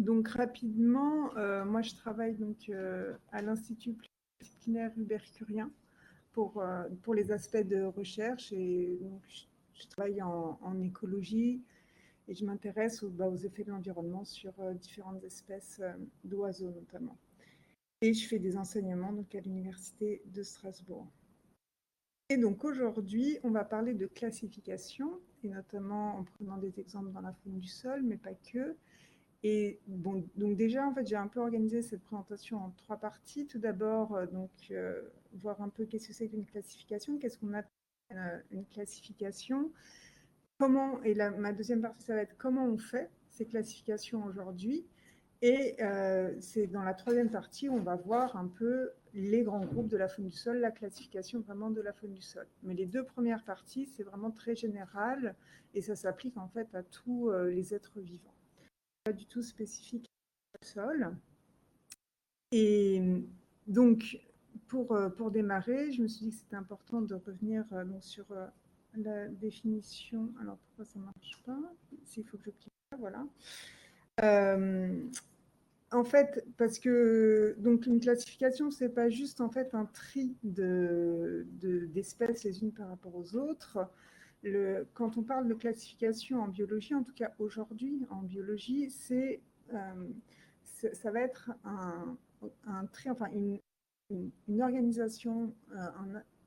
Donc rapidement, moi je travaille donc à l'Institut pluridisciplinaire Hubert Curien pour les aspects de recherche et donc je travaille en écologie et je m'intéresse aux effets de l'environnement sur différentes espèces d'oiseaux notamment. Et je fais des enseignements donc à l'Université de Strasbourg. Et donc aujourd'hui, on va parler de classification, et notamment en prenant des exemples dans la faune du sol, mais pas que. Et bon, donc déjà, en fait, j'ai un peu organisé cette présentation en 3 parties. Tout d'abord, voir un peu qu'est-ce que c'est qu'une classification, qu'est-ce qu'on appelle une classification, comment, et ma deuxième partie, ça va être comment on fait ces classifications aujourd'hui. Et c'est dans la troisième partie où on va voir un peu les grands groupes de la faune du sol, la classification vraiment de la faune du sol. Mais les 2 premières parties, c'est vraiment très général et ça s'applique en fait à tous les êtres vivants. Pas du tout spécifique au sol. Et donc, pour démarrer, je me suis dit que c'était important de revenir donc sur la définition. Alors, pourquoi ça ne marche pas? S'il faut que je clique là, voilà. En fait, parce que donc une classification, c'est pas juste en fait un tri d'espèces les unes par rapport aux autres. Quand on parle de classification en biologie, en tout cas aujourd'hui en biologie, ça va être un tri, enfin une organisation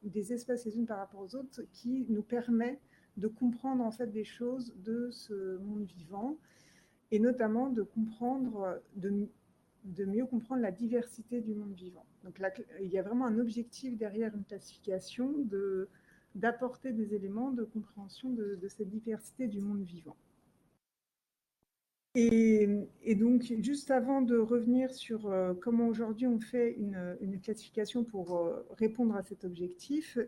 des espèces les unes par rapport aux autres qui nous permet de comprendre en fait des choses de ce monde vivant et notamment de comprendre, de mieux comprendre la diversité du monde vivant. Donc là, il y a vraiment un objectif derrière une classification d'apporter des éléments de compréhension de cette diversité du monde vivant. Et donc, juste avant de revenir sur comment aujourd'hui on fait une classification pour répondre à cet objectif,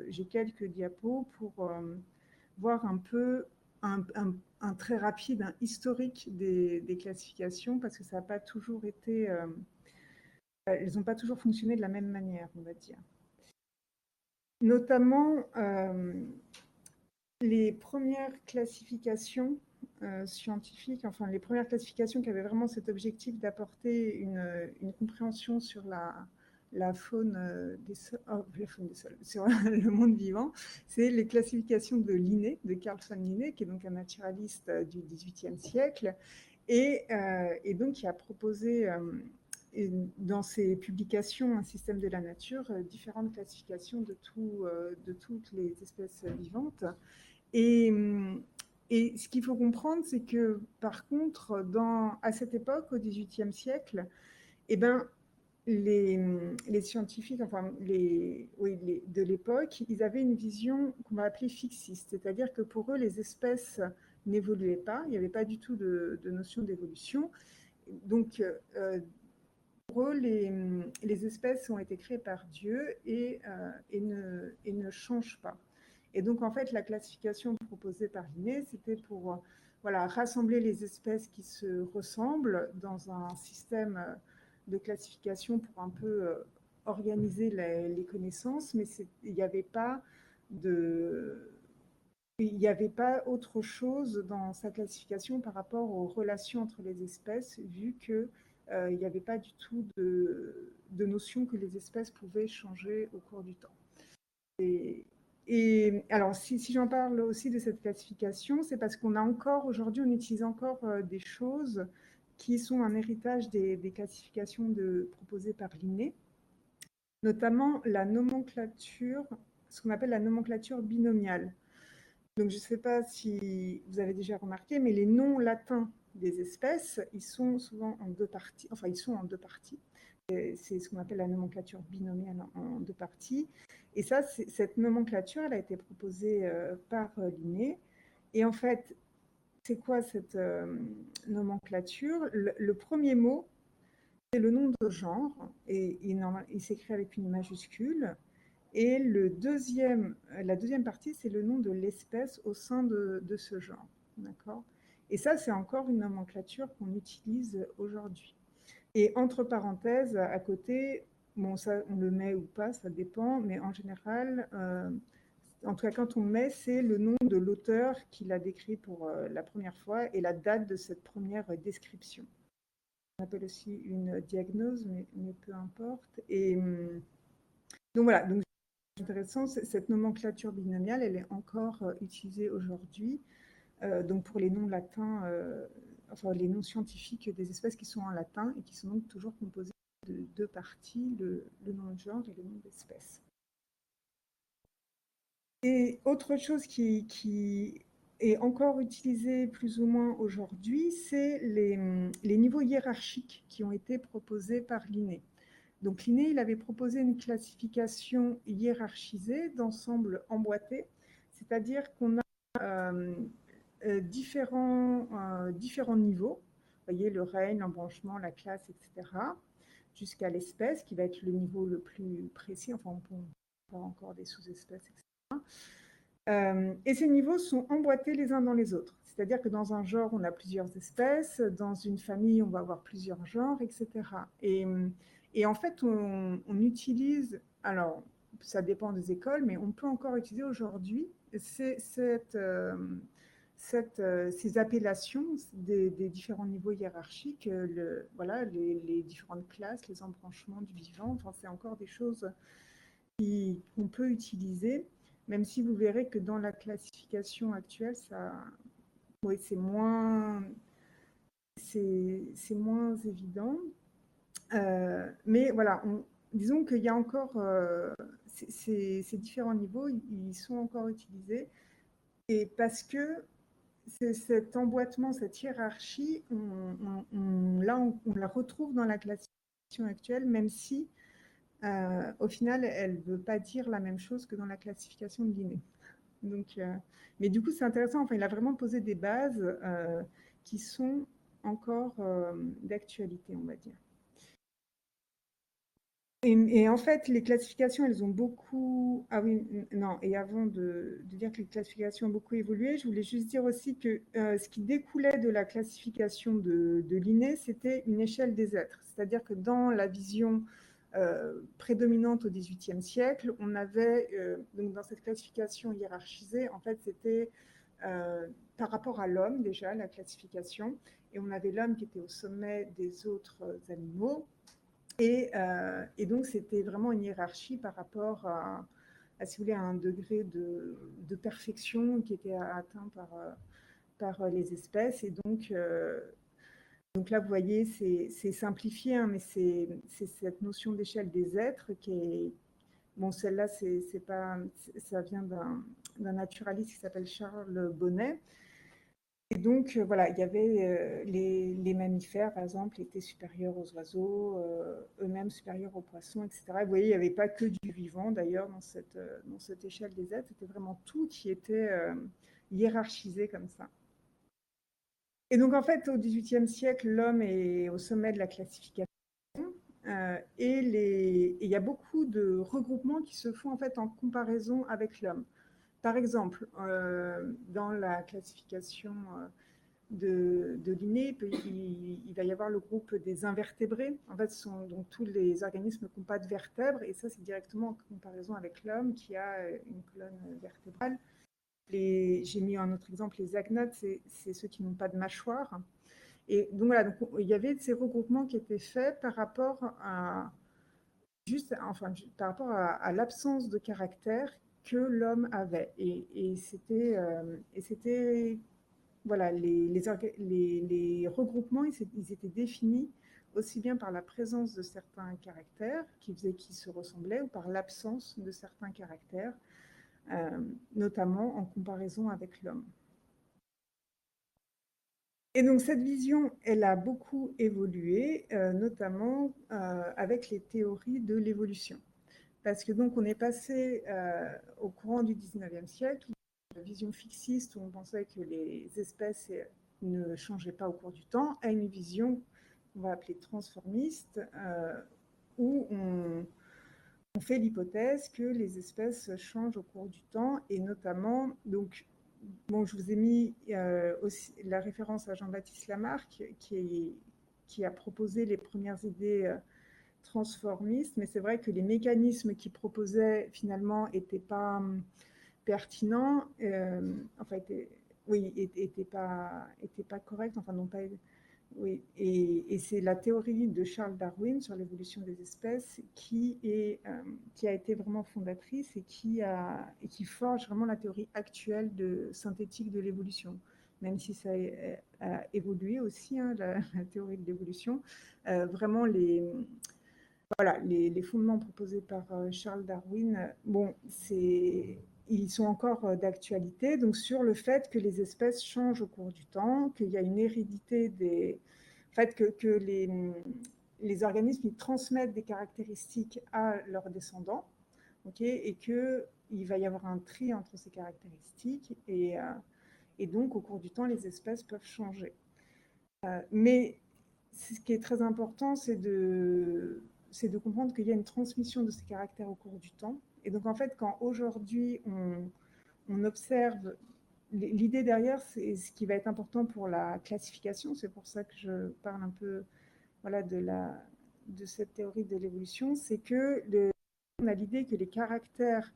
j'ai quelques diapos pour voir un peu un très rapide, un historique des classifications, parce que ça n'a pas toujours été... elles n'ont pas toujours fonctionné de la même manière, on va dire. Notamment, les premières classifications scientifiques, enfin les premières classifications qui avaient vraiment cet objectif d'apporter une compréhension sur la faune des sols, sur le monde vivant, c'est les classifications de Linné, de Carl von Linné, qui est donc un naturaliste du XVIIIe siècle, et donc qui a proposé dans ses publications Un système de la nature, différentes classifications de toutes les espèces vivantes. Et, et ce qu'il faut comprendre, c'est que par contre, à cette époque, au XVIIIe siècle, eh ben, les scientifiques, enfin de l'époque, ils avaient une vision qu'on va appeler fixiste, c'est-à-dire que pour eux, les espèces n'évoluaient pas, il n'y avait pas du tout de notion d'évolution. Donc, pour eux, les espèces ont été créées par Dieu et ne changent pas. Et donc, en fait, la classification proposée par Linné, c'était pour rassembler les espèces qui se ressemblent dans un système de classification pour un peu organiser les connaissances, mais il n'y avait pas autre chose dans sa classification par rapport aux relations entre les espèces, vu que il n'y avait pas du tout de notion que les espèces pouvaient changer au cours du temps. Et alors, si j'en parle aussi de cette classification, c'est parce qu'on a encore, aujourd'hui, on utilise encore des choses qui sont un héritage des classifications proposées par Linné, notamment la nomenclature, ce qu'on appelle la nomenclature binomiale. Donc, je ne sais pas si vous avez déjà remarqué, mais les noms latins des espèces, ils sont souvent en 2 parties, enfin, ils sont en 2 parties. C'est ce qu'on appelle la nomenclature binomiale en 2 parties. Et ça, cette nomenclature, elle a été proposée par Linné. Et en fait, c'est quoi cette nomenclature? Le premier mot, c'est le nom de genre, et il s'écrit avec une majuscule. Et la deuxième partie, c'est le nom de l'espèce au sein de ce genre. D'accord? Et ça, c'est encore une nomenclature qu'on utilise aujourd'hui. Et entre parenthèses, à côté, bon, ça, on le met ou pas, ça dépend, mais en général, en tout cas quand on met, c'est le nom de l'auteur qui l'a décrit pour la première fois et la date de cette première description. On appelle aussi une diagnose, mais peu importe. Et donc voilà, donc c'est intéressant, cette nomenclature binomiale, elle est encore utilisée aujourd'hui. Donc pour les noms latins, enfin les noms scientifiques des espèces qui sont en latin et qui sont donc toujours composés de deux parties, le nom de genre et le nom d'espèce. Et autre chose qui est encore utilisée plus ou moins aujourd'hui, c'est les niveaux hiérarchiques qui ont été proposés par Linné. Donc Linné, il avait proposé une classification hiérarchisée d'ensembles emboîtés, c'est-à-dire qu'on a différents niveaux, vous voyez, le règne, l'embranchement, la classe, etc., jusqu'à l'espèce, qui va être le niveau le plus précis, enfin on peut avoir encore des sous-espèces, etc. Et ces niveaux sont emboîtés les uns dans les autres. C'est-à-dire que dans un genre, on a plusieurs espèces, dans une famille, on va avoir plusieurs genres, etc. Et en fait, on utilise, alors ça dépend des écoles, mais on peut encore utiliser aujourd'hui ces appellations des différents niveaux hiérarchiques, voilà, les différentes classes, les embranchements du vivant, enfin, c'est encore des choses qu'on peut utiliser, même si vous verrez que dans la classification actuelle, oui, c'est moins évident. Mais voilà, disons qu'il y a encore ces différents niveaux, ils sont encore utilisés. Et parce que cet emboîtement, cette hiérarchie, on la retrouve dans la classification actuelle, même si au final, elle ne veut pas dire la même chose que dans la classification de Linné. Donc, mais du coup, c'est intéressant. Enfin, il a vraiment posé des bases qui sont encore d'actualité, on va dire. Et en fait, les classifications, elles ont beaucoup... Ah oui, non, et avant de dire que les classifications ont beaucoup évolué, je voulais juste dire aussi que ce qui découlait de la classification de Linné, c'était une échelle des êtres. C'est-à-dire que dans la vision prédominante au XVIIIe siècle, on avait, donc dans cette classification hiérarchisée, en fait, c'était par rapport à l'homme déjà, la classification, et on avait l'homme qui était au sommet des autres animaux, et donc, c'était vraiment une hiérarchie par rapport si vous voulez, à un degré de perfection qui était atteint par les espèces. Et donc là, vous voyez, c'est simplifié, hein, mais c'est cette notion d'échelle des êtres qui est... Bon, celle-là, ça vient d'un naturaliste qui s'appelle Charles Bonnet. Et donc, voilà, il y avait les mammifères, par exemple, étaient supérieurs aux oiseaux, eux-mêmes supérieurs aux poissons, etc. Vous voyez, il n'y avait pas que du vivant, d'ailleurs, dans cette échelle des êtres. C'était vraiment tout qui était hiérarchisé comme ça. Et donc, en fait, au XVIIIe siècle, l'homme est au sommet de la classification. Et il y a beaucoup de regroupements qui se font, en fait, en comparaison avec l'homme. Par exemple, dans la classification de Linné, il va y avoir le groupe des invertébrés. En fait, ce sont donc tous les organismes qui n'ont pas de vertèbres, et ça, c'est directement en comparaison avec l'homme qui a une colonne vertébrale. J'ai mis un autre exemple, les agnotes, c'est ceux qui n'ont pas de mâchoire. Et donc voilà, donc, il y avait ces regroupements qui étaient faits par rapport par rapport à l'absence de caractère que l'homme avait. Et c'était voilà, les regroupements, ils étaient définis aussi bien par la présence de certains caractères qui faisaient qu'ils se ressemblaient ou par l'absence de certains caractères, notamment en comparaison avec l'homme. Et donc cette vision, elle a beaucoup évolué, notamment avec les théories de l'évolution. Parce que donc on est passé au courant du 19e siècle, la vision fixiste où on pensait que les espèces ne changeaient pas au cours du temps, à une vision qu'on va appeler transformiste, où on fait l'hypothèse que les espèces changent au cours du temps, et notamment, donc, bon, je vous ai mis aussi la référence à Jean-Baptiste Lamarck, qui a proposé les premières idées transformistes, mais c'est vrai que les mécanismes qu'il proposait finalement n'étaient pas pertinent, enfin, était pas correct, enfin, non pas, oui, et c'est la théorie de Charles Darwin sur l'évolution des espèces qui a été vraiment fondatrice et qui forge vraiment la théorie actuelle synthétique de l'évolution. Même si ça a évolué aussi, hein, la théorie de l'évolution, vraiment voilà, les fondements proposés par Charles Darwin, bon, ils sont encore d'actualité, donc sur le fait que les espèces changent au cours du temps, qu'il y a une hérédité en fait, que les organismes ils transmettent des caractéristiques à leurs descendants, et qu'il va y avoir un tri entre ces caractéristiques, et donc au cours du temps, les espèces peuvent changer. Mais ce qui est très important, c'est de comprendre qu'il y a une transmission de ces caractères au cours du temps. Et donc, en fait, quand aujourd'hui, on observe, l'idée derrière, c'est ce qui va être important pour la classification. C'est pour ça que je parle un peu, voilà, de cette théorie de l'évolution. C'est que on a l'idée que les caractères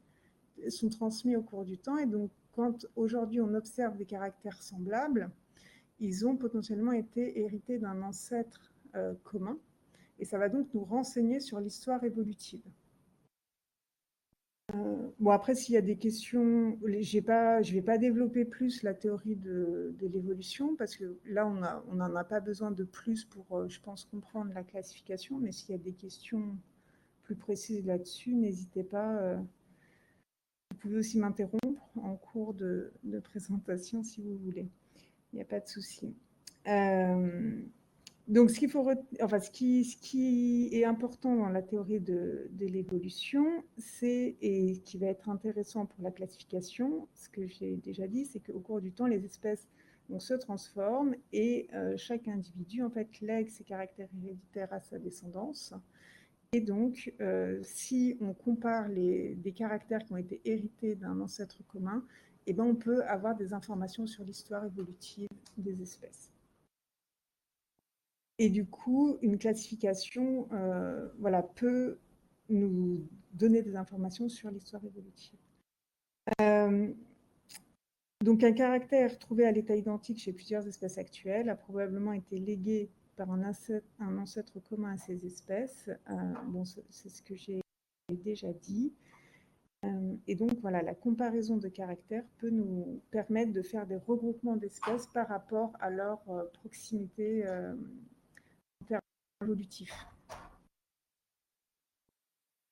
sont transmis au cours du temps. Et donc, quand aujourd'hui, on observe des caractères semblables, ils ont potentiellement été hérités d'un ancêtre commun, et ça va donc nous renseigner sur l'histoire évolutive. Bon, après, s'il y a des questions, je ne vais pas développer plus la théorie de l'évolution, parce que là, on n'en a pas besoin de plus pour, je pense, comprendre la classification, mais s'il y a des questions plus précises là-dessus, n'hésitez pas. Vous pouvez aussi m'interrompre en cours de présentation si vous voulez. Il n'y a pas de souci. Donc, ce qui est important dans la théorie de l'évolution, et qui va être intéressant pour la classification, ce que j'ai déjà dit, c'est qu'au cours du temps, les espèces se transforment, et chaque individu en fait lègue ses caractères héréditaires à sa descendance. Et donc, si on compare des caractères qui ont été hérités d'un ancêtre commun, eh ben, on peut avoir des informations sur l'histoire évolutive des espèces. Et du coup, une classification voilà, peut nous donner des informations sur l'histoire évolutive. Donc, un caractère trouvé à l'état identique chez plusieurs espèces actuelles a probablement été légué par un ancêtre commun à ces espèces. Bon, c'est ce que j'ai déjà dit. Et donc, voilà, la comparaison de caractères peut nous permettre de faire des regroupements d'espèces par rapport à leur proximité évolutif.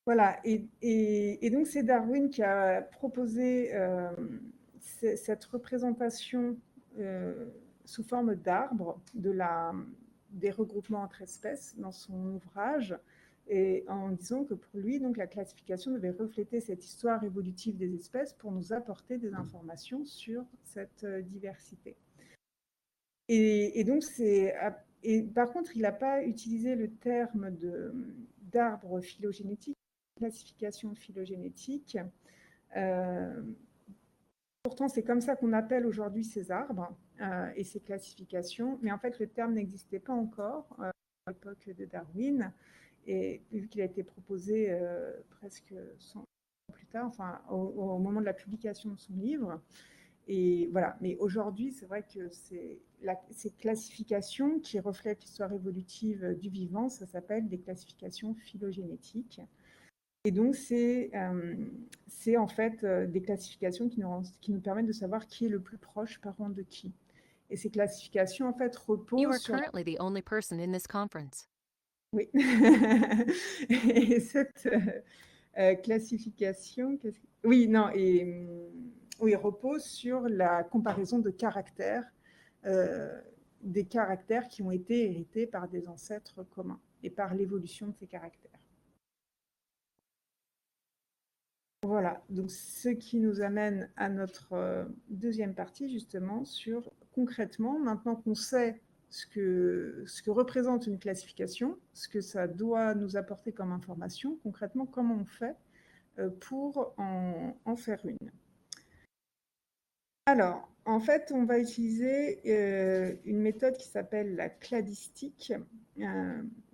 Voilà, et donc c'est Darwin qui a proposé cette représentation sous forme d'arbre des regroupements entre espèces dans son ouvrage, et en disant que pour lui, donc, la classification devait refléter cette histoire évolutive des espèces pour nous apporter des informations sur cette diversité. Et donc, par contre, il n'a pas utilisé le terme d'arbre phylogénétique, classification phylogénétique. Pourtant, c'est comme ça qu'on appelle aujourd'hui ces arbres et ces classifications. Mais en fait, le terme n'existait pas encore à l'époque de Darwin. Et vu qu'il a été proposé presque 100 ans plus tard, enfin, au moment de la publication de son livre. Et voilà. Mais aujourd'hui, c'est vrai que ces classifications qui reflètent l'histoire évolutive du vivant, ça s'appelle des classifications phylogénétiques. Et donc, c'est en fait des classifications qui nous permettent de savoir qui est le plus proche parent de qui. Et ces classifications, en fait, reposent sur... currently the only person in this conference. Oui. Et cette classification... Oui, non, oui, repose sur la comparaison de caractères, des caractères qui ont été hérités par des ancêtres communs et par l'évolution de ces caractères. Voilà, donc ce qui nous amène à notre deuxième partie, justement, sur concrètement, maintenant qu'on sait ce que représente une classification, ce que ça doit nous apporter comme information, concrètement, comment on fait pour en faire une. Alors, en fait, on va utiliser une méthode qui s'appelle la cladistique.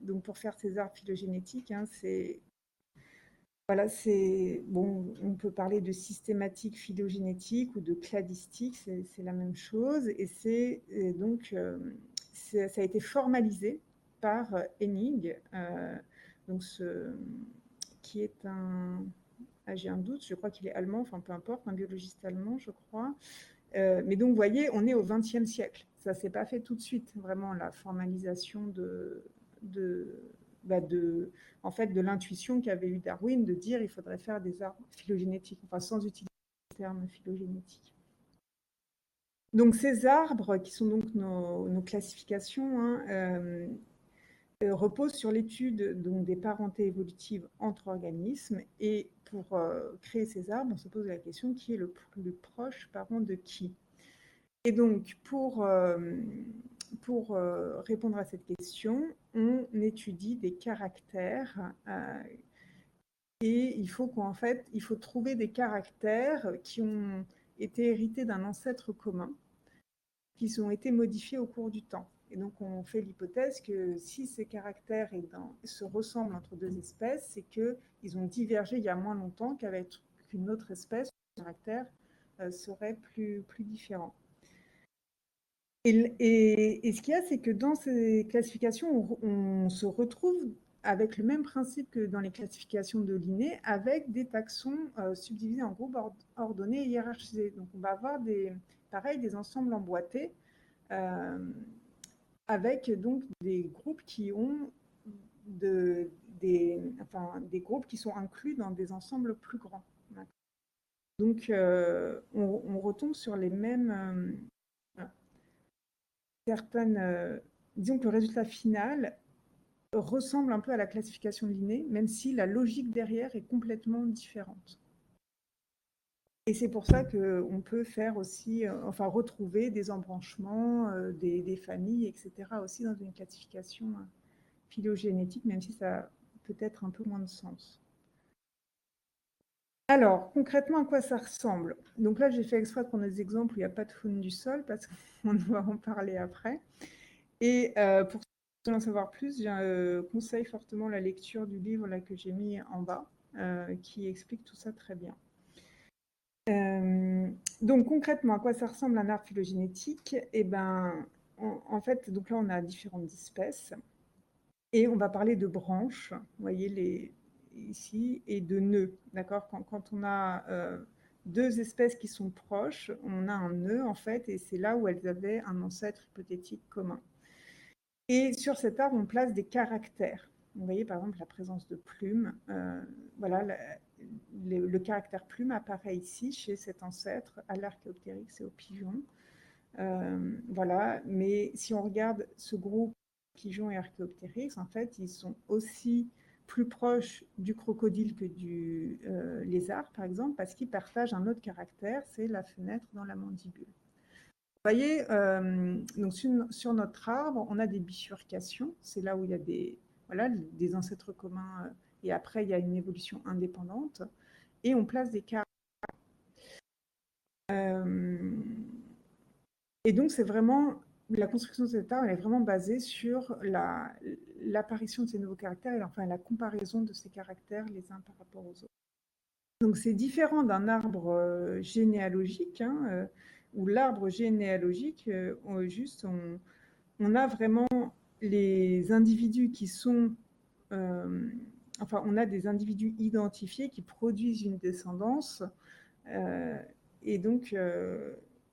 Donc, pour faire ces arbres phylogénétiques, c'est Voilà, bon, on peut parler de systématique phylogénétique ou de cladistique, c'est la même chose. Et donc, ça a été formalisé par Hennig, donc qui est j'ai un doute, je crois qu'il est allemand, enfin peu importe, un biologiste allemand, je crois. Mais donc, vous voyez, on est au XXe siècle. Ça ne s'est pas fait tout de suite, vraiment, la formalisation bah, en fait, de l'intuition qu'avait eu Darwin de dire il faudrait faire des arbres phylogénétiques, enfin sans utiliser le terme phylogénétique. Donc ces arbres, qui sont donc nos classifications, hein, reposent sur l'étude des parentés évolutives entre organismes. Et pour créer ces arbres, on se pose la question qui est le plus proche parent de qui. Et donc, pour répondre à cette question, on étudie des caractères et il faut trouver des caractères qui ont été hérités d'un ancêtre commun, qui ont été modifiés au cours du temps. Et donc, on fait l'hypothèse que si ces caractères se ressemblent entre deux espèces, c'est qu'ils ont divergé il y a moins longtemps qu'avec une autre espèce, où les caractères seraient plus différents. Et ce qu'il y a, c'est que dans ces classifications, on se retrouve avec le même principe que dans les classifications de Linné, avec des taxons subdivisés en groupes ordonnés et hiérarchisés. Donc on va avoir des ensembles emboîtés avec donc des groupes qui ont des groupes qui sont inclus dans des ensembles plus grands. Donc on retombe sur les mêmes disons que le résultat final ressemble un peu à la classification de Linné, même si la logique derrière est complètement différente. Et c'est pour ça qu'on peut faire aussi, retrouver des embranchements, des familles, etc., aussi dans une classification phylogénétique, même si ça a peut-être un peu moins de sens. Alors, concrètement, à quoi ça ressemble? Donc là, j'ai fait exprès de prendre des exemples où il n'y a pas de faune du sol, parce qu'on va en parler après. Et pour en savoir plus, je conseille fortement la lecture du livre là, que j'ai mis en bas, qui explique tout ça très bien. Donc concrètement, à quoi ça ressemble un arbre phylogénétique? Eh ben, en fait, donc là, on a différentes espèces. Et on va parler de branches, vous voyez ici, et de nœuds. D'accord? Quand on a deux espèces qui sont proches, on a un nœud, en fait, et c'est là où elles avaient un ancêtre hypothétique commun. Et sur cet arbre, on place des caractères. Vous voyez par exemple la présence de plumes. Voilà, le caractère plume apparaît ici chez cet ancêtre à l'Archéoptérix et au pigeon. Voilà, mais si on regarde ce groupe pigeon et Archéoptérix, en fait, ils sont aussi plus proches du crocodile que du lézard, par exemple, parce qu'ils partagent un autre caractère, c'est la fenêtre dans la mandibule. Vous voyez, donc sur notre arbre, on a des bifurcations. C'est là où il y a des ancêtres communs et après, il y a une évolution indépendante. Et on place des caractères. Et donc, c'est vraiment la construction de cet arbre, elle est vraiment basée sur l'apparition de ces nouveaux caractères et enfin la comparaison de ces caractères les uns par rapport aux autres. Donc, c'est différent d'un arbre généalogique, hein, où l'arbre généalogique, on a vraiment les individus qui sont... on a des individus identifiés qui produisent une descendance. Et donc,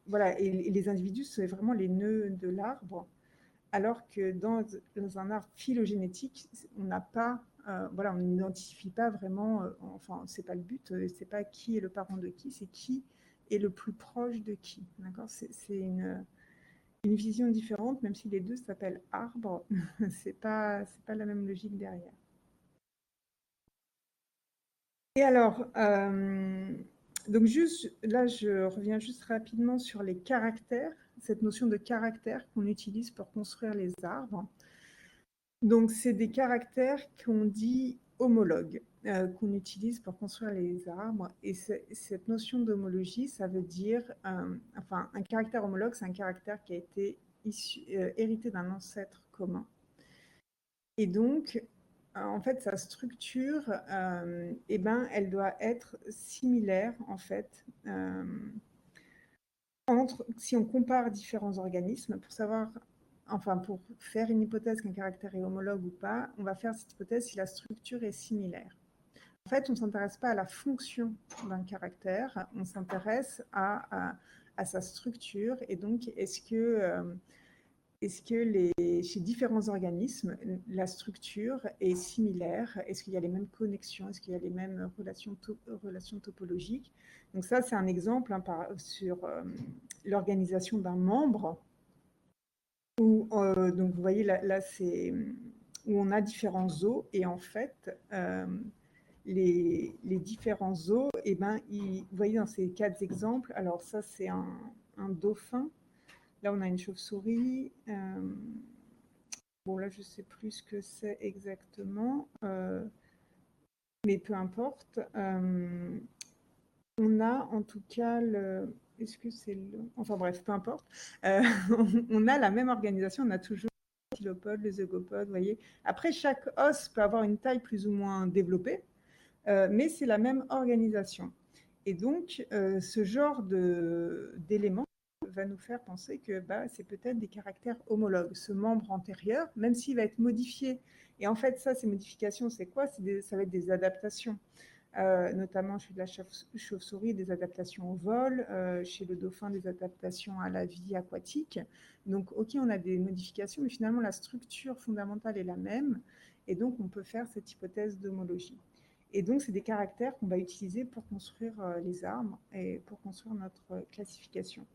voilà, et les individus, c'est vraiment les nœuds de l'arbre. Alors que dans un arbre phylogénétique, on n'a pas... voilà, on n'identifie pas vraiment... enfin, c'est pas le but, c'est pas qui est le parent de qui, c'est qui est le plus proche de qui. D'accord? C'est une vision différente, même si les deux s'appellent arbres, c'est pas la même logique derrière. Et alors, donc juste là, je reviens juste rapidement sur les caractères, cette notion de caractère qu'on utilise pour construire les arbres. Donc, c'est des caractères qu'on dit homologues, qu'on utilise pour construire les arbres. Et cette notion d'homologie, ça veut dire, un caractère homologue, c'est un caractère qui a été hérité d'un ancêtre commun. Et donc, en fait, sa structure, eh ben, elle doit être similaire, en fait, si on compare différents organismes, pour savoir, enfin, pour faire une hypothèse qu'un caractère est homologue ou pas, on va faire cette hypothèse si la structure est similaire. En fait, on ne s'intéresse pas à la fonction d'un caractère, on s'intéresse à sa structure. Et donc, est-ce que chez différents organismes, la structure est similaire? Est-ce qu'il y a les mêmes connexions? Est-ce qu'il y a les mêmes relations topologiques? Donc ça, c'est un exemple sur l'organisation d'un membre. Donc vous voyez, là c'est où on a différents os. Et en fait, les différents os, eh ben, vous voyez dans ces 4 exemples, alors ça c'est un dauphin. Là, on a une chauve-souris. Bon, là, je ne sais plus ce que c'est exactement, mais peu importe. On a en tout cas le... Est-ce que c'est le... Enfin bref, peu importe. On a la même organisation, on a toujours le stylopode, le zygopode, vous voyez. Après, chaque os peut avoir une taille plus ou moins développée, mais c'est la même organisation. Et donc, ce genre d'éléments va nous faire penser que c'est peut-être des caractères homologues. Ce membre antérieur, même s'il va être modifié, et en fait, ça, ces modifications, c'est quoi? Ça va être des adaptations. Notamment chez la chauve-souris, des adaptations au vol, chez le dauphin, des adaptations à la vie aquatique. Donc, ok, on a des modifications, mais finalement, la structure fondamentale est la même, et donc on peut faire cette hypothèse d'homologie. Et donc, c'est des caractères qu'on va utiliser pour construire les arbres et pour construire notre classification.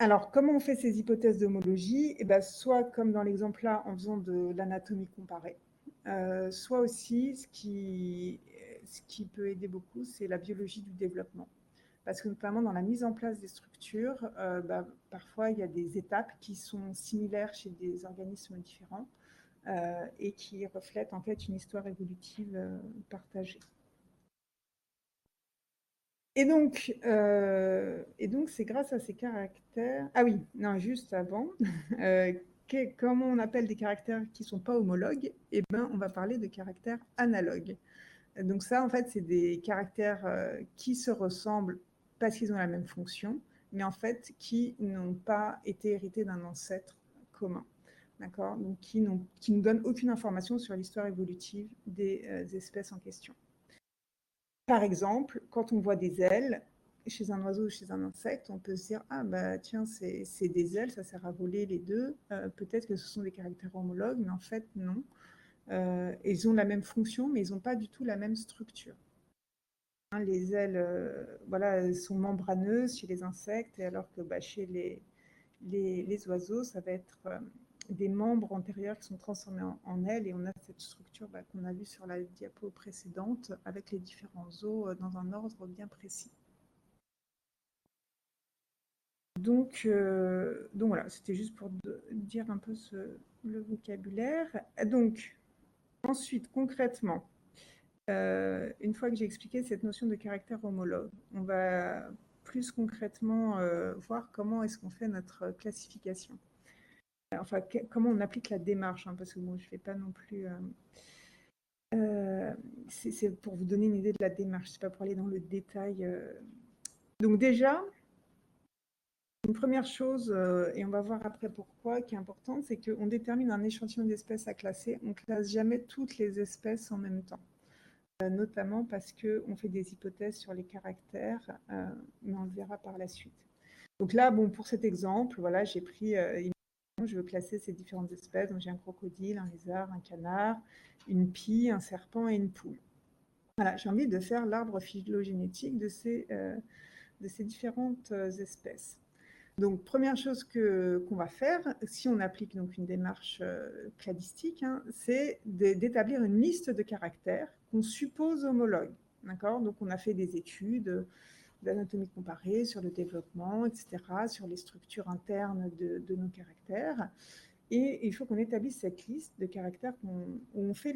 Alors, comment on fait ces hypothèses d'homologie? Soit comme dans l'exemple là, en faisant de l'anatomie comparée, soit aussi, ce qui peut aider beaucoup, c'est la biologie du développement. Parce que notamment dans la mise en place des structures, parfois il y a des étapes qui sont similaires chez des organismes différents et qui reflètent en fait une histoire évolutive partagée. Et donc, c'est grâce à ces caractères... Ah oui, non, juste avant, comment on appelle des caractères qui ne sont pas homologues? Eh bien, on va parler de caractères analogues. Donc ça, en fait, c'est des caractères qui se ressemblent parce qu'ils ont la même fonction, mais en fait, qui n'ont pas été hérités d'un ancêtre commun. D'accord? Donc, qui ne donnent aucune information sur l'histoire évolutive des espèces en question. Par exemple, quand on voit des ailes chez un oiseau ou chez un insecte, on peut se dire « Ah, tiens, c'est des ailes, ça sert à voler les deux. Peut-être que ce sont des caractères homologues, mais en fait, non. Ils ont la même fonction, mais ils n'ont pas du tout la même structure. » Les ailes, voilà, elles sont membraneuses chez les insectes, alors que chez les oiseaux, ça va être des membres antérieurs qui sont transformés en ailes, et on a cette structure qu'on a vue sur la diapo précédente avec les différents os dans un ordre bien précis. Donc voilà, c'était juste pour dire un peu le vocabulaire. Donc, ensuite, concrètement, une fois que j'ai expliqué cette notion de caractère homologue, on va plus concrètement voir comment est-ce qu'on fait notre classification. Enfin, comment on applique la démarche, parce que bon, je ne vais pas non plus... c'est pour vous donner une idée de la démarche, c'est pas pour aller dans le détail. Donc déjà, une première chose, et on va voir après pourquoi, qui est importante, c'est qu'on détermine un échantillon d'espèces à classer. On ne classe jamais toutes les espèces en même temps, notamment parce qu'on fait des hypothèses sur les caractères, mais on le verra par la suite. Donc là, bon, pour cet exemple, voilà, j'ai pris... je veux classer ces différentes espèces. Donc j'ai un crocodile, un lézard, un canard, une pie, un serpent et une poule. Voilà, j'ai envie de faire l'arbre phylogénétique de ces différentes espèces. Donc, première chose qu'on va faire, si on applique donc une démarche cladistique, c'est d'établir une liste de caractères qu'on suppose homologues. D'accord? Donc, on a fait des études d'anatomie comparée sur le développement, etc., sur les structures internes de nos caractères. Et il faut qu'on établisse cette liste de caractères où on fait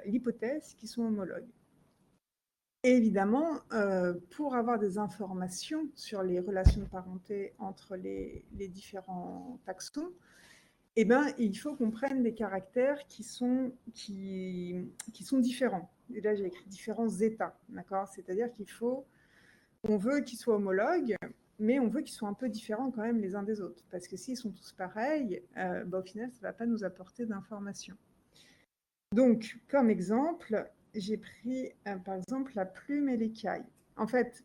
l'hypothèse qu'ils sont homologues. Et évidemment, pour avoir des informations sur les relations de parenté entre les différents taxons, eh ben, il faut qu'on prenne des caractères qui sont différents. Et là, j'ai écrit différents états, d'accord? C'est-à-dire on veut qu'ils soient homologues, mais on veut qu'ils soient un peu différents quand même les uns des autres. Parce que s'ils sont tous pareils, au final, ça ne va pas nous apporter d'informations. Donc, comme exemple, j'ai pris par exemple la plume et l'écaille. En fait,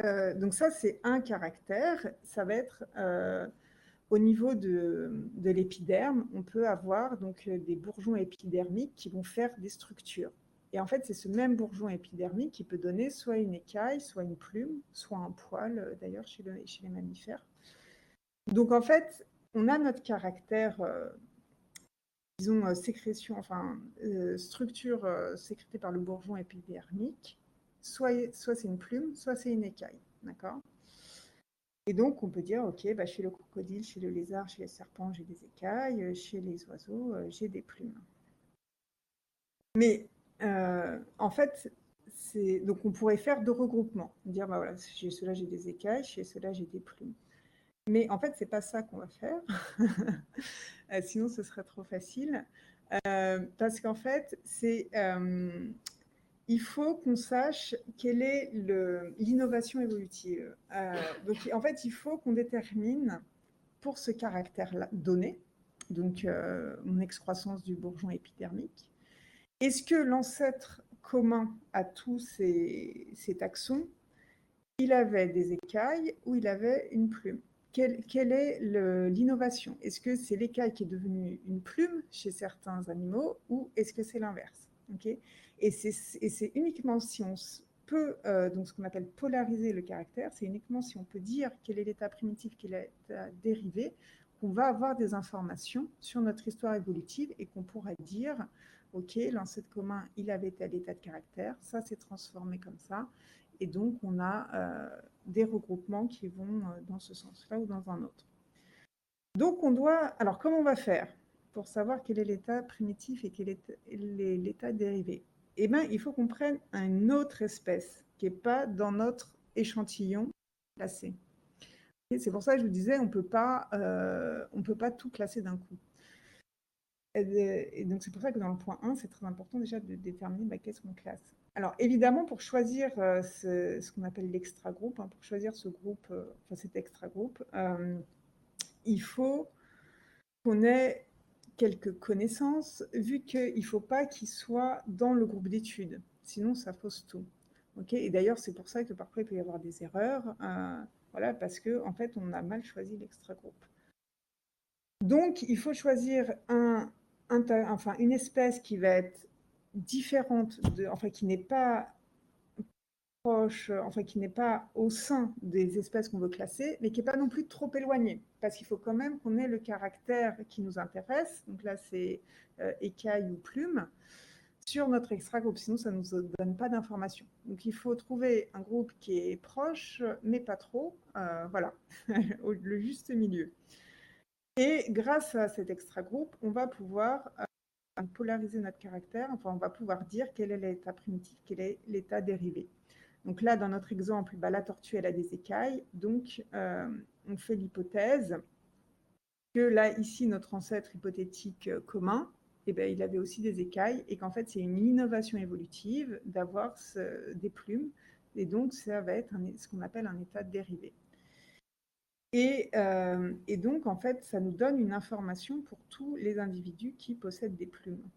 donc ça, c'est un caractère. Ça va être au niveau de l'épiderme, on peut avoir donc des bourgeons épidermiques qui vont faire des structures. Et en fait, c'est ce même bourgeon épidermique qui peut donner soit une écaille, soit une plume, soit un poil, d'ailleurs, chez les mammifères. Donc, en fait, on a notre caractère, disons, sécrétion, enfin, structure sécrétée par le bourgeon épidermique. Soit c'est une plume, soit c'est une écaille. D'accord ? Et donc, on peut dire, OK, bah, chez le crocodile, chez le lézard, chez les serpents, j'ai des écailles, chez les oiseaux, j'ai des plumes. Mais en fait, donc on pourrait faire deux regroupements, dire, bah voilà, chez ceux-là, j'ai des écailles, chez ceux-là, j'ai des plumes. Mais en fait, c'est pas ça qu'on va faire, sinon ce serait trop facile, parce qu'en fait, il faut qu'on sache quelle est l'innovation évolutive. Donc, en fait, il faut qu'on détermine pour ce caractère donné, donc mon excroissance du bourgeon épidermique, est-ce que l'ancêtre commun à tous ces taxons, il avait des écailles ou il avait une plume? Quelle est l'innovation? Est-ce que c'est l'écaille qui est devenue une plume chez certains animaux ou est-ce que c'est l'inverse? Okay, et c'est uniquement si on peut, donc ce qu'on appelle polariser le caractère, c'est uniquement si on peut dire quel est l'état primitif, quel est l'état dérivé, qu'on va avoir des informations sur notre histoire évolutive et qu'on pourra dire, ok, l'ancêtre commun, il avait tel état de caractère, ça s'est transformé comme ça, et donc on a des regroupements qui vont dans ce sens-là ou dans un autre. Donc on doit, alors comment on va faire pour savoir quel est l'état primitif et quel est l'état dérivé? Eh bien, il faut qu'on prenne une autre espèce qui n'est pas dans notre échantillon classé. C'est pour ça que je vous disais, on peut pas tout classer d'un coup. Et donc c'est pour ça que dans le point 1, c'est très important déjà de déterminer qu'est-ce qu'on classe. Alors évidemment, pour choisir ce qu'on appelle l'extra-groupe, pour choisir ce groupe, enfin cet extra-groupe, il faut qu'on ait quelques connaissances, vu qu'il ne faut pas qu'il soit dans le groupe d'études, sinon ça fausse tout. Okay, et d'ailleurs, c'est pour ça que parfois il peut y avoir des erreurs, voilà, parce qu'en fait, on a mal choisi l'extra-groupe. Donc, il faut choisir une espèce qui va être différente, enfin qui n'est pas proche, enfin qui n'est pas au sein des espèces qu'on veut classer, mais qui n'est pas non plus trop éloignée, parce qu'il faut quand même qu'on ait le caractère qui nous intéresse. Donc là, c'est écaille ou plume sur notre extra-groupe, sinon ça ne nous donne pas d'informations. Donc il faut trouver un groupe qui est proche, mais pas trop, voilà, le juste milieu. Et grâce à cet extra-groupe, on va pouvoir polariser notre caractère, enfin on va pouvoir dire quel est l'état primitif, quel est l'état dérivé. Donc là, dans notre exemple, la tortue, elle a des écailles, donc on fait l'hypothèse que là, ici, notre ancêtre hypothétique commun, eh bien, il avait aussi des écailles, et qu'en fait, c'est une innovation évolutive d'avoir des plumes, et donc ça va être ce qu'on appelle un état dérivé. Et donc, en fait, ça nous donne une information pour tous les individus qui possèdent des plumes.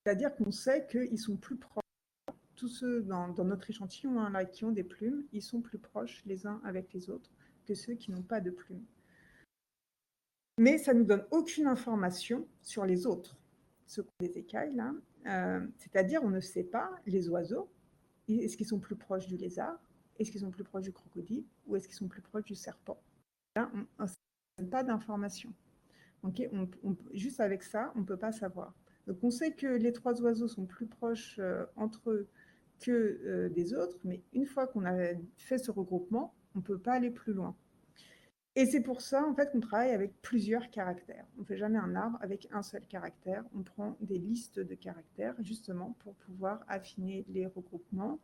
C'est-à-dire qu'on sait qu'ils sont plus proches, tous ceux dans notre échantillon là, qui ont des plumes, ils sont plus proches les uns avec les autres que ceux qui n'ont pas de plumes. Mais ça ne nous donne aucune information sur les autres, ceux qui ont des écailles, là. C'est-à-dire, on ne sait pas, les oiseaux, est-ce qu'ils sont plus proches du lézard? Est-ce qu'ils sont plus proches du crocodile? Ou est-ce qu'ils sont plus proches du serpent? Là, on n'a pas d'informations. Okay, juste avec ça, on ne peut pas savoir. Donc on sait que les trois oiseaux sont plus proches entre eux que des autres, mais une fois qu'on a fait ce regroupement, on ne peut pas aller plus loin. Et c'est pour ça en fait qu'on travaille avec plusieurs caractères. On ne fait jamais un arbre avec un seul caractère. On prend des listes de caractères justement pour pouvoir affiner les regroupements.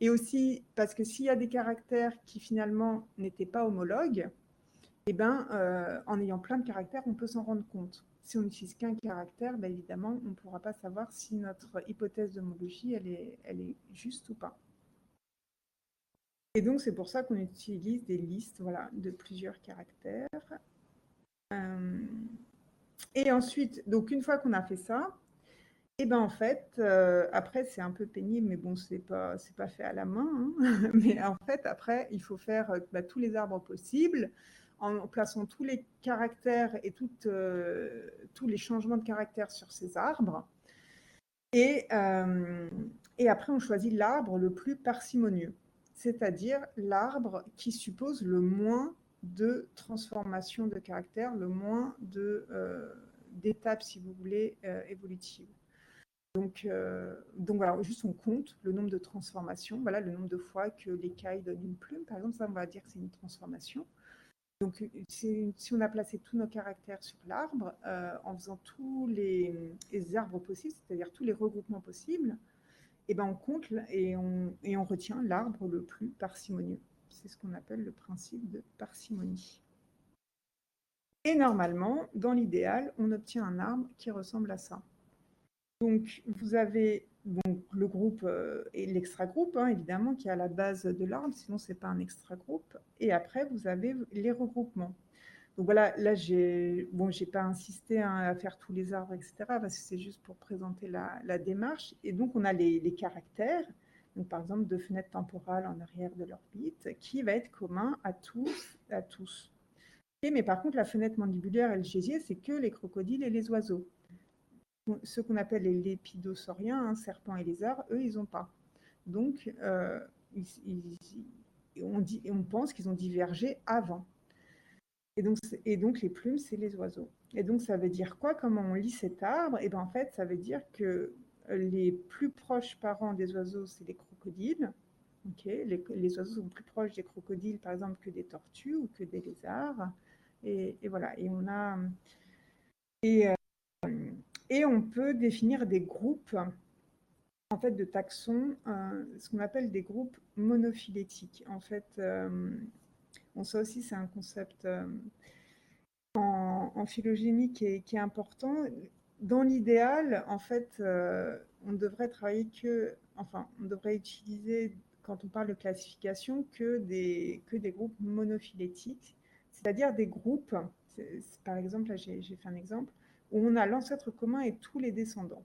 Et aussi parce que s'il y a des caractères qui finalement n'étaient pas homologues, En ayant plein de caractères, on peut s'en rendre compte. Si on n'utilise qu'un caractère, évidemment, on ne pourra pas savoir si notre hypothèse d'homologie, elle est juste ou pas. Et donc, c'est pour ça qu'on utilise des listes voilà, de plusieurs caractères. Et ensuite, donc une fois qu'on a fait ça, en fait, après, c'est un peu pénible, mais bon, c'est pas fait à la main. Hein. Mais en fait, après, il faut faire tous les arbres possibles en plaçant tous les caractères et tous les changements de caractères sur ces arbres. Et après, on choisit l'arbre le plus parcimonieux, c'est-à-dire l'arbre qui suppose le moins de transformations de caractères, le moins d'étapes, si vous voulez, évolutives. Donc voilà, juste on compte le nombre de transformations, voilà le nombre de fois que l'écaille donne une plume, par exemple, ça on va dire que c'est une transformation. Donc si on a placé tous nos caractères sur l'arbre, en faisant tous les arbres possibles, c'est-à-dire tous les regroupements possibles, on compte et on retient l'arbre le plus parcimonieux. C'est ce qu'on appelle le principe de parcimonie. Et normalement, dans l'idéal, on obtient un arbre qui ressemble à ça. Donc, vous avez le groupe et l'extra-groupe, hein, évidemment, qui est à la base de l'arbre, sinon ce n'est pas un extra-groupe. Et après, vous avez les regroupements. Donc voilà, là, j'ai pas insisté à faire tous les arbres, etc., parce que c'est juste pour présenter la démarche. Et donc, on a les caractères, donc par exemple, de fenêtres temporales en arrière de l'orbite, qui va être commun à tous. Mais par contre, la fenêtre mandibulaire et le gésier, c'est que les crocodiles et les oiseaux. Ceux qu'on appelle les lépidosauriens, hein, serpents et lézards, eux, ils n'ont pas. Donc, on pense qu'ils ont divergé avant. Et donc les plumes, c'est les oiseaux. Et donc, ça veut dire quoi? Comment on lit cet arbre? Et en fait, ça veut dire que les plus proches parents des oiseaux, c'est les crocodiles. Okay, les oiseaux sont plus proches des crocodiles, par exemple, que des tortues ou que des lézards. Et voilà. Et on peut définir des groupes en fait, de taxons, ce qu'on appelle des groupes monophylétiques. En fait, ça aussi, c'est un concept en phylogénie qui est important. Dans l'idéal, en fait, on devrait travailler on devrait utiliser, quand on parle de classification, que des groupes monophylétiques, c'est-à-dire des groupes, par exemple, là j'ai fait un exemple, où on a l'ancêtre commun et tous les descendants.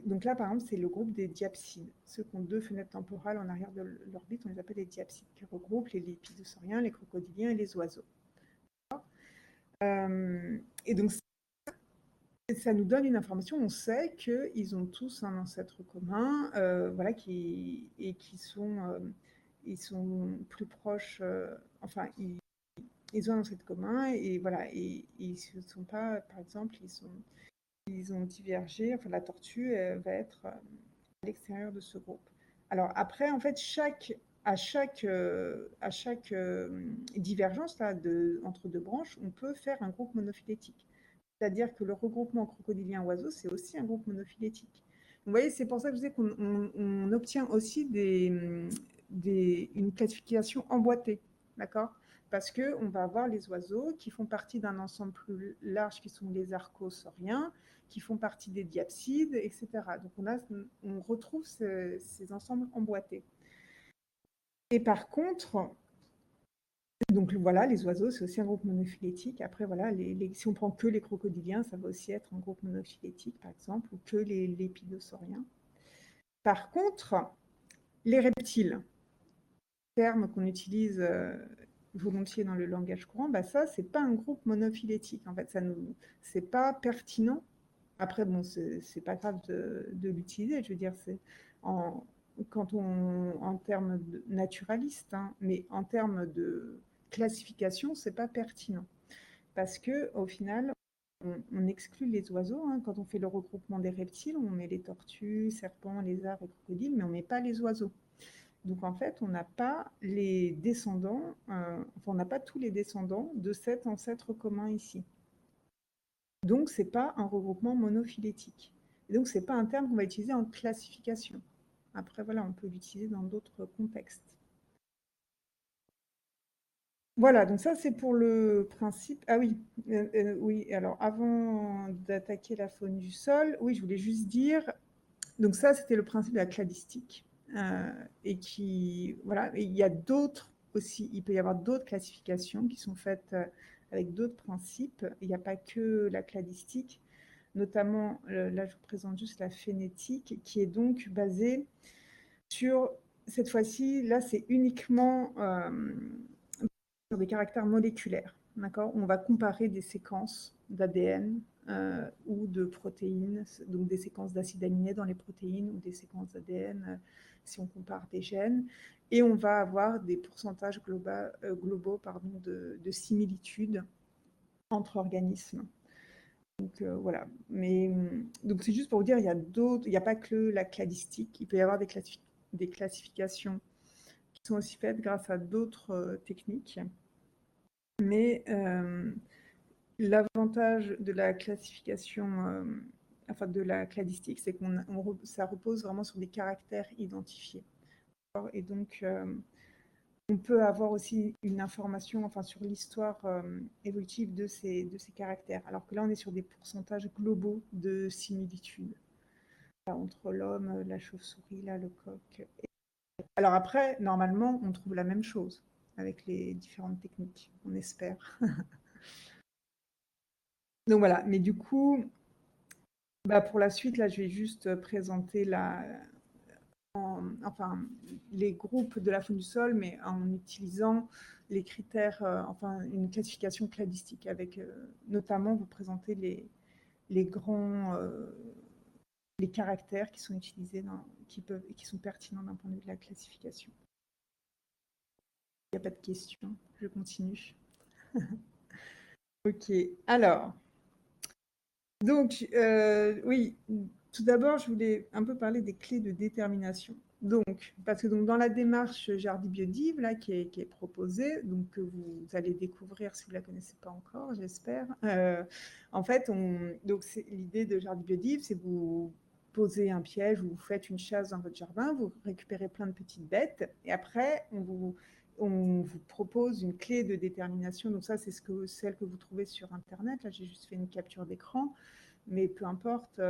Donc là, par exemple, c'est le groupe des diapsides. Ceux qui ont deux fenêtres temporales en arrière de l'orbite, on les appelle les diapsides, qui regroupent les lépidosauriens, les crocodiliens et les oiseaux. Et donc, ça nous donne une information. On sait qu'ils ont tous un ancêtre commun, voilà, et qui sont, ils sont plus proches. Enfin, ils ont un ancêtre commun et voilà, et ils ne sont pas, par exemple, ils ont divergé. Enfin, la tortue va être à l'extérieur de ce groupe. Alors après, en fait, à chaque divergence là, entre deux branches, on peut faire un groupe monophylétique. C'est-à-dire que le regroupement crocodilien-oiseau, c'est aussi un groupe monophylétique. Vous voyez, c'est pour ça que je disais qu'on obtient aussi une classification emboîtée, d'accord? Parce qu'on va avoir les oiseaux qui font partie d'un ensemble plus large qui sont les archosauriens, qui font partie des diapsides, etc. Donc on retrouve ces ensembles emboîtés. Et par contre, donc voilà, les oiseaux, c'est aussi un groupe monophylétique. Après, voilà, si on prend que les crocodiliens, ça va aussi être un groupe monophylétique, par exemple, ou que les lépidosauriens. Par contre, les reptiles, terme qu'on utilise volontiers dans le langage courant, ça, c'est pas un groupe monophylétique. En fait, c'est pas pertinent. Après, bon, c'est pas grave de l'utiliser. Je veux dire, c'est en termes naturalistes, hein, mais en termes de classification, c'est pas pertinent. Parce que au final, on exclut les oiseaux. Hein. Quand on fait le regroupement des reptiles, on met les tortues, serpents, lézards et crocodiles, mais on met pas les oiseaux. Donc en fait, on n'a pas les descendants, on n'a pas tous les descendants de cet ancêtre commun ici. Donc c'est pas un regroupement monophylétique. Et donc c'est pas un terme qu'on va utiliser en classification. Après voilà, on peut l'utiliser dans d'autres contextes. Voilà, donc ça, c'est pour le principe. Ah oui, oui, alors avant d'attaquer la faune du sol, oui, je voulais juste dire, donc ça, c'était le principe de la cladistique. Et qui, voilà, et il y a d'autres aussi, il peut y avoir d'autres classifications qui sont faites avec d'autres principes. Il n'y a pas que la cladistique, notamment, là, je vous présente juste la phénétique, qui est donc basée sur, cette fois-ci, là, c'est uniquement sur des caractères moléculaires. D'accord, on va comparer des séquences d'ADN ou de protéines, donc des séquences d'acides aminés dans les protéines ou des séquences d'ADN si on compare des gènes, et on va avoir des pourcentages globaux de similitudes entre organismes. Donc voilà. Mais donc c'est juste pour vous dire, il y a d'autres, il n'y a pas que la cladistique, il peut y avoir des classifications qui sont aussi faites grâce à d'autres techniques. Mais l'avantage de la classification, enfin de la cladistique, c'est que ça repose vraiment sur des caractères identifiés. Et donc, on peut avoir aussi une information, enfin, sur l'histoire évolutive de ces caractères. Alors que là, on est sur des pourcentages globaux de similitudes entre l'homme, la chauve-souris, là, le coq. Alors après, normalement, on trouve la même chose avec les différentes techniques, on espère. Donc voilà, mais du coup, pour la suite, là, je vais juste présenter les groupes de la faune du sol, mais en utilisant les critères, enfin une classification cladistique, avec notamment vous présenter les grands les caractères qui sont utilisés, qui sont pertinents d'un point de vue de la classification. Il n'y a pas de questions, je continue. Ok, alors, donc, oui, tout d'abord, je voulais un peu parler des clés de détermination. Donc, parce que donc, dans la démarche Jardy-Biodive, là, qui est proposée, donc, que vous allez découvrir si vous ne la connaissez pas encore, j'espère. En fait, donc, l'idée de Jardy-Biodive, c'est vous posez un piège, vous faites une chasse dans votre jardin, vous récupérez plein de petites bêtes, et après, on vous propose une clé de détermination. Donc ça, c'est celle que vous trouvez sur Internet. Là, j'ai juste fait une capture d'écran, mais peu importe,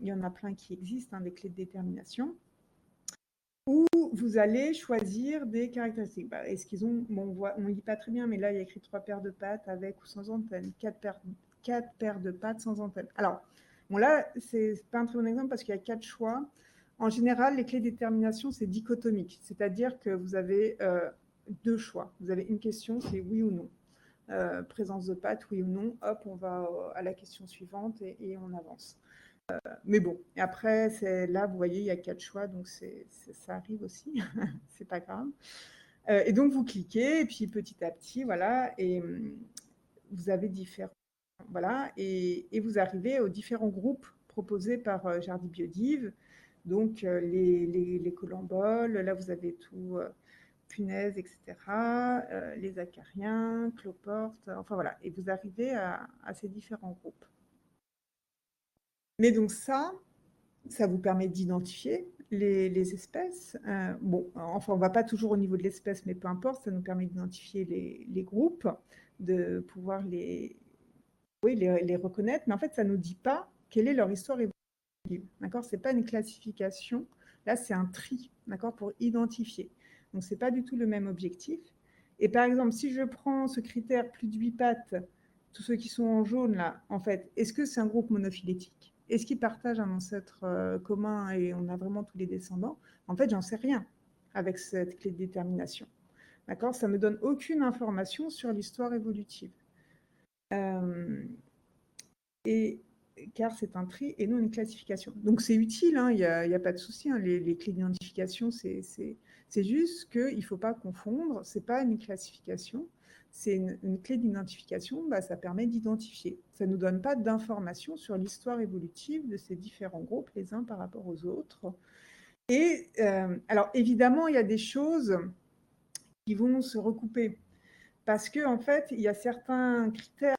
il y en a plein qui existent, des clés de détermination, où vous allez choisir des caractéristiques. Est-ce qu'ils ont, bon, on ne lit pas très bien, mais là, il y a écrit 3 paires de pattes avec ou sans antenne, 4 paires de pattes sans antenne. Alors, bon, là, c'est pas un très bon exemple parce qu'il y a 4 choix. En général, les clés de détermination, c'est dichotomique, c'est-à-dire que vous avez 2 choix. Vous avez une question, c'est oui ou non. Présence de pattes, oui ou non. Hop, on va à la question suivante et on avance. Mais bon, et après, là, vous voyez, il y a 4 choix, donc ça arrive aussi, c'est pas grave. Et donc, vous cliquez, et puis petit à petit, voilà, et vous avez différents, voilà, et vous arrivez aux différents groupes proposés par Jardy-Biodive, donc les colamboles, là, vous avez tout, punaises, etc., les acariens, cloportes, enfin voilà, et vous arrivez à ces différents groupes. Mais donc ça vous permet d'identifier les espèces. Bon, enfin, on ne va pas toujours au niveau de l'espèce, mais peu importe, ça nous permet d'identifier les groupes, de pouvoir les reconnaître. Mais en fait, ça ne nous dit pas quelle est leur histoire évolutive. D'accord ? Ce n'est pas une classification. Là, c'est un tri, d'accord, pour identifier. Donc, ce n'est pas du tout le même objectif. Et par exemple, si je prends ce critère plus de 8 pattes, tous ceux qui sont en jaune, là, en fait, est-ce que c'est un groupe monophylétique ? Est-ce qu'ils partagent un ancêtre commun et on a vraiment tous les descendants ? En fait, j'en sais rien avec cette clé de détermination. D'accord ? Ça ne me donne aucune information sur l'histoire évolutive. Et car c'est un tri et non une classification. Donc c'est utile, il n'y a pas de souci, les clés d'identification, c'est juste qu'il ne faut pas confondre, ce n'est pas une classification, c'est une clé d'identification, ça permet d'identifier. Ça ne nous donne pas d'informations sur l'histoire évolutive de ces différents groupes, les uns par rapport aux autres. Et alors évidemment, il y a des choses qui vont se recouper, parce qu'en fait, il y a certains critères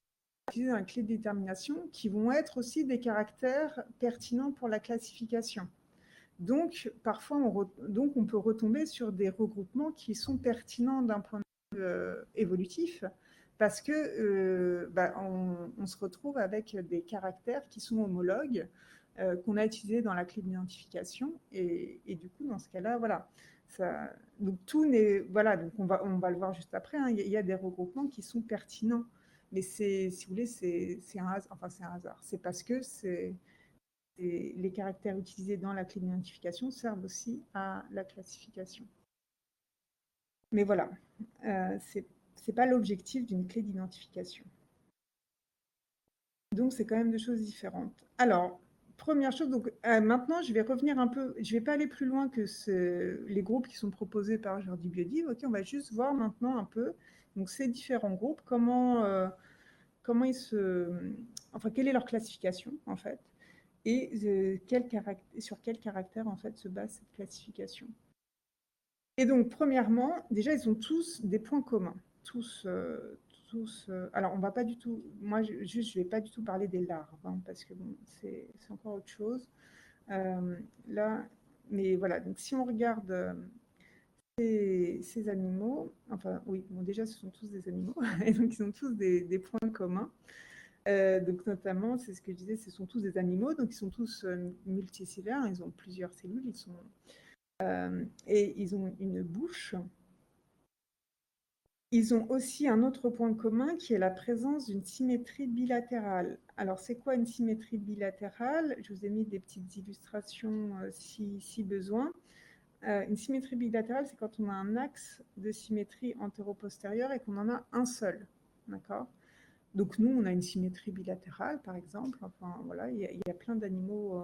dans la clé de détermination qui vont être aussi des caractères pertinents pour la classification. Donc, parfois, on peut retomber sur des regroupements qui sont pertinents d'un point de évolutif, parce que on se retrouve avec des caractères qui sont homologues, qu'on a utilisés dans la clé d'identification, et du coup, dans ce cas-là, voilà. Donc tout n'est, voilà, donc on va le voir juste après, hein, il y a des regroupements qui sont pertinents, mais si vous voulez, c'est un hasard, enfin c'est un hasard, c'est parce que les caractères utilisés dans la clé d'identification servent aussi à la classification. Mais voilà, c'est pas l'objectif d'une clé d'identification. Donc c'est quand même deux choses différentes. Alors, première chose, donc maintenant je vais revenir un peu, je vais pas aller plus loin que les groupes qui sont proposés par Jordi Biodive. Ok, on va juste voir maintenant un peu donc ces différents groupes, comment ils enfin quelle est leur classification en fait, et sur quel caractère en fait se base cette classification. Et donc, premièrement, déjà, ils ont tous des points communs. Alors, on va pas du tout. Moi, je vais pas du tout parler des larves, hein, parce que bon, c'est encore autre chose. Là, mais voilà. Donc, si on regarde ces animaux, enfin, oui, bon, déjà, ce sont tous des animaux, et donc ils ont tous des points communs. Donc, notamment, c'est ce que je disais, ce sont tous des animaux, donc ils sont tous multicellulaires, ils ont plusieurs cellules, et ils ont une bouche. Ils ont aussi un autre point commun qui est la présence d'une symétrie bilatérale. Alors, c'est quoi une symétrie bilatérale? Je vous ai mis des petites illustrations si besoin. Une symétrie bilatérale, c'est quand on a un axe de symétrie antéro-postérieure et qu'on en a un seul. D'accord? Donc, nous, on a une symétrie bilatérale, par exemple. Enfin, voilà, il y a plein d'animaux.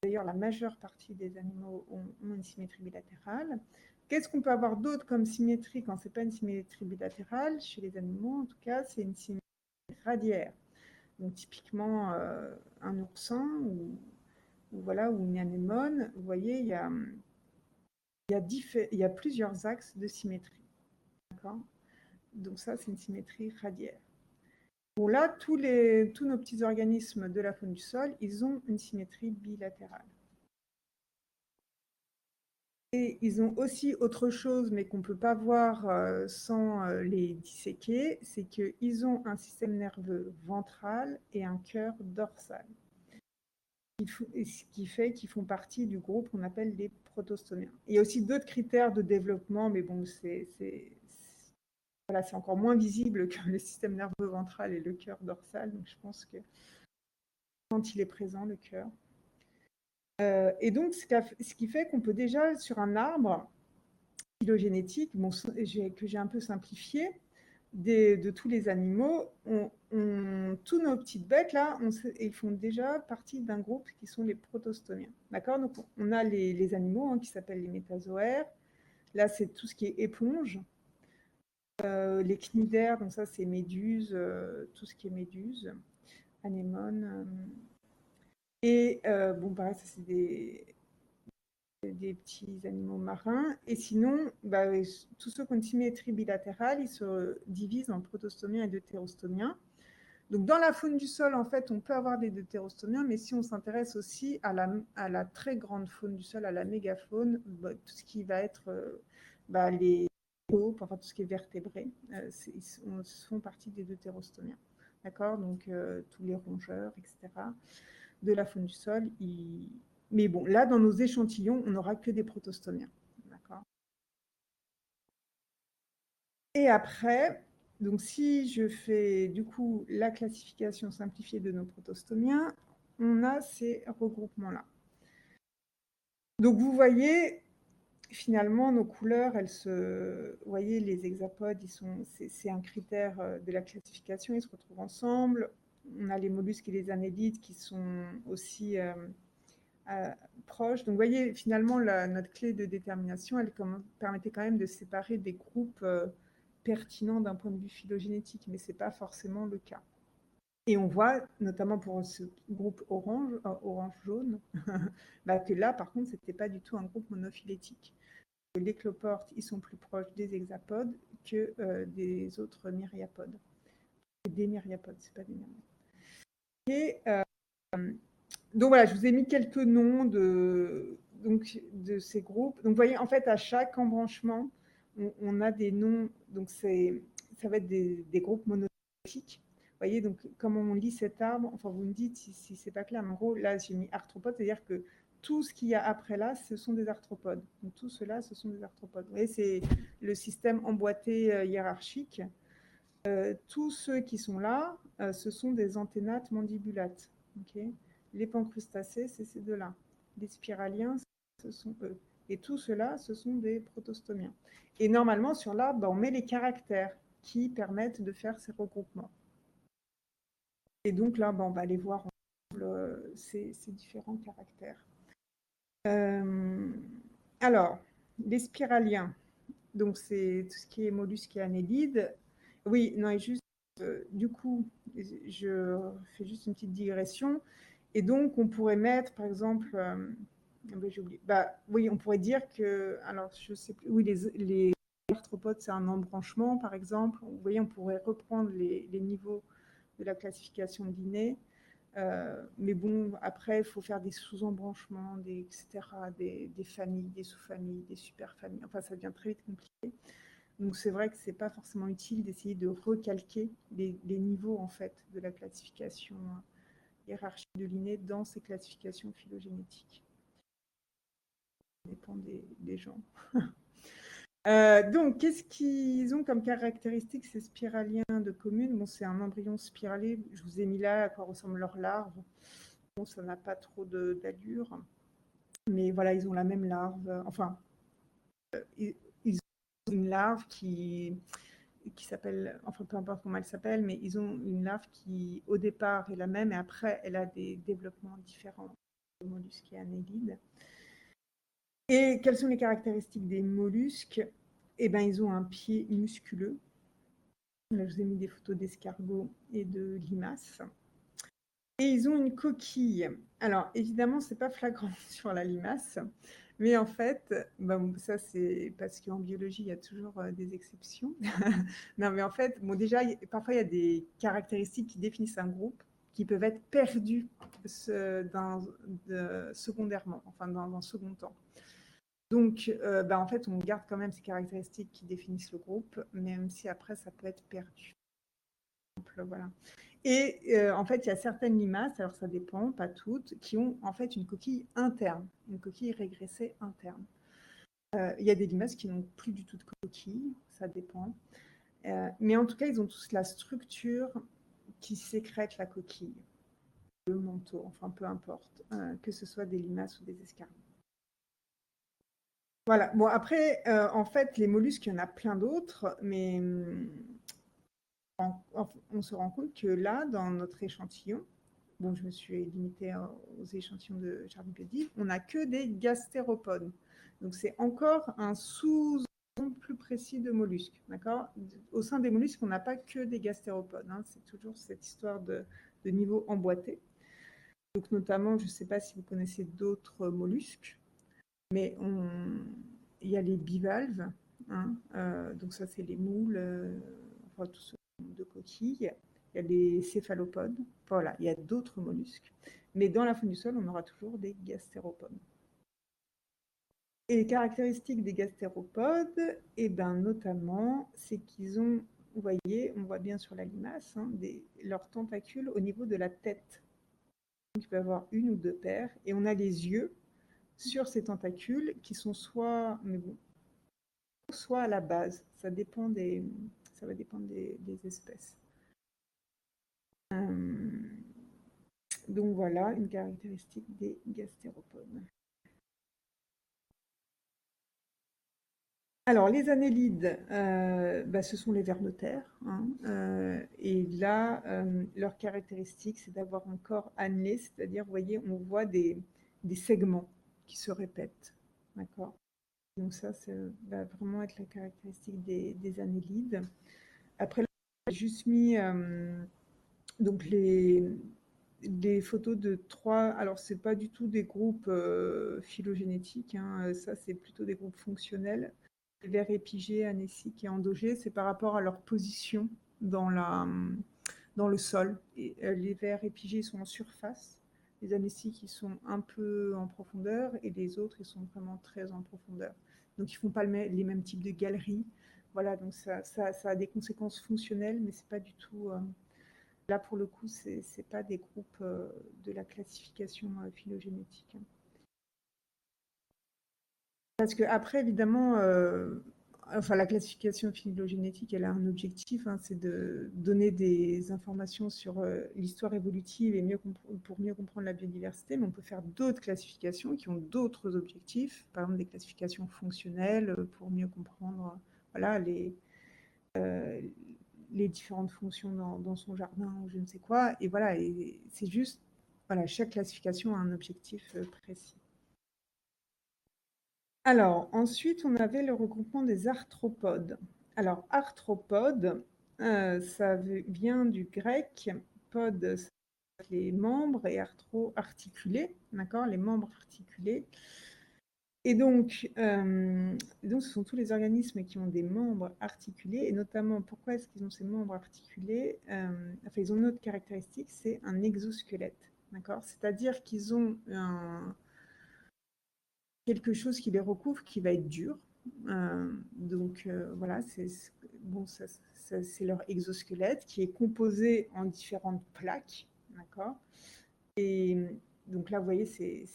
D'ailleurs, la majeure partie des animaux ont une symétrie bilatérale. Qu'est-ce qu'on peut avoir d'autre comme symétrie quand ce n'est pas une symétrie bilatérale? Chez les animaux, en tout cas, c'est une symétrie radiaire. Donc, typiquement, un oursin ou une anémone, vous voyez, il y a plusieurs axes de symétrie. D'accord? Donc, ça, c'est une symétrie radiaire. Bon, là, tous nos petits organismes de la faune du sol, ils ont une symétrie bilatérale. Et ils ont aussi autre chose, mais qu'on ne peut pas voir sans les disséquer, c'est qu'ils ont un système nerveux ventral et un cœur dorsal. Ce qui fait qu'ils font partie du groupe qu'on appelle les protostomiens. Il y a aussi d'autres critères de développement, mais bon, c'est encore moins visible que le système nerveux ventral et le cœur dorsal. Donc je pense que quand il est présent, le cœur. Et donc, ce qui fait qu'on peut déjà, sur un arbre phylogénétique, bon, que j'ai un peu simplifié, de tous les animaux, tous nos petites bêtes, là, ils font déjà partie d'un groupe qui sont les protostomiens. D'accord? Donc, on a les animaux qui s'appellent les métazoaires. Là, c'est tout ce qui est éponge. Les cnidaires, donc ça, c'est méduses, tout ce qui est méduses, anémones. Et bon, pareil, ça, c'est des petits animaux marins. Et sinon, tous ceux qui ont une symétrie bilatérale, ils se divisent en protostomiens et deutérostomiens. Donc, dans la faune du sol, en fait, on peut avoir des deutérostomiens, mais si on s'intéresse aussi à la très grande faune du sol, à la mégafaune, tout ce qui va être les taupes, enfin tout ce qui est vertébré, ils font partie des deutérostomiens. D'accord? Donc, tous les rongeurs, etc., de la faune du sol, mais bon, là, dans nos échantillons, on n'aura que des protostomiens. D'accord? Et après, donc si je fais du coup la classification simplifiée de nos protostomiens, on a ces regroupements-là. Donc vous voyez, finalement, nos couleurs, vous voyez, les hexapodes, c'est un critère de la classification, ils se retrouvent ensemble. On a les mollusques et les annélides qui sont aussi proches. Donc, vous voyez, finalement, notre clé de détermination, elle permettait quand même de séparer des groupes pertinents d'un point de vue phylogénétique, mais ce n'est pas forcément le cas. Et on voit, notamment pour ce groupe orange-jaune, que là, par contre, ce n'était pas du tout un groupe monophylétique. Les cloportes, ils sont plus proches des hexapodes que des autres myriapodes. Des myriapodes, c'est pas des myriapodes. Et donc voilà, je vous ai mis quelques noms de ces groupes. Donc vous voyez, en fait, à chaque embranchement, on a des noms, donc ça va être des groupes monotypiques. Vous voyez, donc comment on lit cet arbre, enfin vous me dites si c'est pas clair, mais en gros, là j'ai mis arthropodes, c'est-à-dire que tout ce qu'il y a après là, ce sont des arthropodes. Donc tout cela, ce sont des arthropodes. Vous voyez, c'est le système emboîté hiérarchique. Tous ceux qui sont là, ce sont des anténates mandibulates. Okay, les pancrustacés, c'est ces deux-là. Les spiraliens, ce sont eux. Et tout cela, ce sont des protostomiens. Et normalement, sur l'arbre, on met les caractères qui permettent de faire ces regroupements. Et donc là, on va aller voir ces différents caractères. Alors, les spiraliens, donc c'est tout ce qui est mollusques et annélides. Oui, non, et juste, du coup, je fais juste une petite digression. Et donc, on pourrait mettre, par exemple, j'ai oublié. Oui, on pourrait dire que, alors, je sais plus, oui, les arthropodes, c'est un embranchement, par exemple. Vous voyez, on pourrait reprendre les niveaux de la classification de Linné. Mais bon, après, il faut faire des sous-embranchements, etc., des familles, des sous-familles, des super-familles. Enfin, ça devient très vite compliqué. Donc, c'est vrai que ce n'est pas forcément utile d'essayer de recalquer les niveaux, en fait, de la classification hiérarchique de Linné dans ces classifications phylogénétiques. Ça dépend des gens. Donc, qu'est-ce qu'ils ont comme caractéristique, ces spiraliens de commune? Bon, c'est un embryon spiralé. Je vous ai mis là à quoi ressemblent leurs larves. Bon, ça n'a pas trop d'allure. Mais voilà, ils ont la même larve. Enfin, ils ont une larve qui s'appelle, enfin peu importe comment elle s'appelle, mais ils ont une larve qui au départ est la même et après elle a des développements différents de mollusques et annélides. Et quelles sont les caractéristiques des mollusques? Eh bien, ils ont un pied musculeux. Là, je vous ai mis des photos d'escargots et de limaces. Et ils ont une coquille. Alors, évidemment, ce n'est pas flagrant sur la limace, mais en fait, ça c'est parce qu'en biologie, il y a toujours des exceptions. Non, mais en fait, déjà, parfois, il y a des caractéristiques qui définissent un groupe qui peuvent être perdues secondairement, enfin, dans un second temps. Donc, en fait, on garde quand même ces caractéristiques qui définissent le groupe, même si après, ça peut être perdu. Voilà. Et en fait, il y a certaines limaces, alors ça dépend, pas toutes, qui ont en fait une coquille interne, une coquille régressée interne. Il y a des limaces qui n'ont plus du tout de coquille, ça dépend. Mais en tout cas, ils ont tous la structure qui sécrète la coquille, le manteau, enfin peu importe, que ce soit des limaces ou des escargots. Voilà. Bon, après, en fait, les mollusques, il y en a plein d'autres, mais on se rend compte que là, dans notre échantillon, bon, je me suis limitée aux échantillons de jardin biodive, on n'a que des gastéropodes. Donc, c'est encore un sous-ensemble plus précis de mollusques. D'accord ? Au sein des mollusques, on n'a pas que des gastéropodes. Hein, c'est toujours cette histoire de niveau emboîté. Donc, notamment, je ne sais pas si vous connaissez d'autres mollusques, mais il y a les bivalves. Hein, donc, ça, c'est les moules, enfin, tout ce de coquilles. Il y a les céphalopodes. Voilà, il y a d'autres mollusques. Mais dans la faune du sol, on aura toujours des gastéropodes. Et les caractéristiques des gastéropodes, notamment, c'est qu'ils ont, vous voyez, on voit bien sur la limace, leurs tentacules au niveau de la tête. Donc, il peut y avoir une ou deux paires. Et on a les yeux sur ces tentacules qui sont soit à la base. Ça va dépendre des espèces. Donc voilà une caractéristique des gastéropodes. Alors les annélides, ce sont les vers de terre. Et là, leur caractéristique, c'est d'avoir un corps annelé, c'est-à-dire, vous voyez, on voit des segments qui se répètent. D'accord ? Donc ça va vraiment être la caractéristique des annélides. Après, j'ai juste mis donc les photos de 3, alors c'est pas du tout des groupes phylogénétiques, ça c'est plutôt des groupes fonctionnels. Les vers épigés, anéciques et endogés, c'est par rapport à leur position dans le sol. Et, les vers épigés sont en surface les amnestiques, ils sont un peu en profondeur et les autres, ils sont vraiment très en profondeur. Donc, ils ne font pas les mêmes types de galeries. Voilà, donc ça a des conséquences fonctionnelles, mais c'est pas du tout... là, pour le coup, c'est pas des groupes de la classification phylogénétique. Parce que après, évidemment, enfin, la classification phylogénétique, elle a un objectif, hein, c'est de donner des informations sur l'histoire évolutive et pour mieux comprendre la biodiversité. Mais on peut faire d'autres classifications qui ont d'autres objectifs, par exemple des classifications fonctionnelles pour mieux comprendre, voilà, les différentes fonctions dans son jardin ou je ne sais quoi. Et voilà, et c'est juste, voilà, chaque classification a un objectif précis. Alors, ensuite, on avait le regroupement des arthropodes. Alors, arthropode, ça vient du grec, pod, c'est les membres, et arthro, articulés, d'accord, les membres articulés. Et donc, ce sont tous les organismes qui ont des membres articulés, et notamment, pourquoi est-ce qu'ils ont ces membres articulés? Enfin, ils ont une autre caractéristique, c'est un exosquelette, d'accord? C'est-à-dire qu'ils ont quelque chose qui les recouvre, qui va être dur. Donc, voilà, bon, c'est leur exosquelette qui est composé en différentes plaques, d'accord? Et donc là, vous voyez, c'est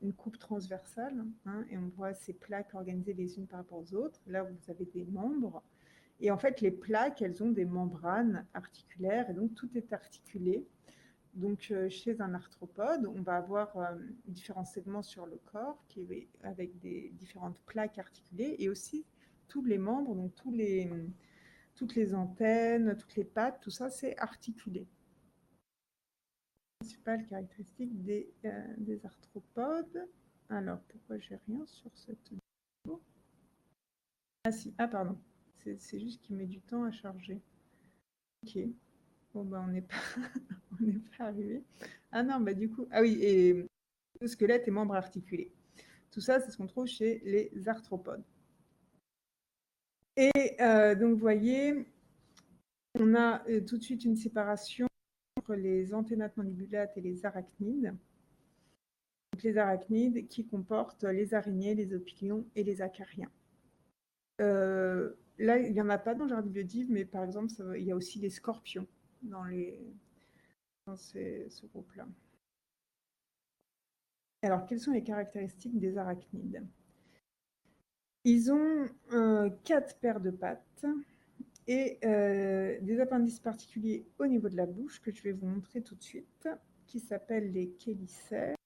une coupe transversale, hein, et on voit ces plaques organisées les unes par rapport aux autres. Là, vous avez des membres. Et en fait, les plaques, elles ont des membranes articulaires, et donc tout est articulé. Donc, chez un arthropode, on va avoir différents segments sur le corps avec des différentes plaques articulées et aussi tous les membres, donc toutes les antennes, toutes les pattes, tout ça, c'est articulé. Principale caractéristique des arthropodes. Alors, pourquoi j'ai rien sur cette vidéo? Ah si, ah pardon, c'est juste qu'il met du temps à charger. Ok, bon ben on n'est pas, on n'est pas arrivé. Ah non, bah du coup, ah oui, et squelette et membres articulés. Tout ça, c'est ce qu'on trouve chez les arthropodes. Et donc, vous voyez, on a tout de suite une séparation entre les anténates mandibulates et les arachnides. Donc, les arachnides qui comportent les araignées, les opilions et les acariens. Là, il n'y en a pas dans le jardin biodive, mais par exemple, il y a aussi les scorpions dans ce groupe-là. Alors, quelles sont les caractéristiques des arachnides? Ils ont 4 paires de pattes et des appendices particuliers au niveau de la bouche que je vais vous montrer tout de suite, qui s'appellent les chélicères.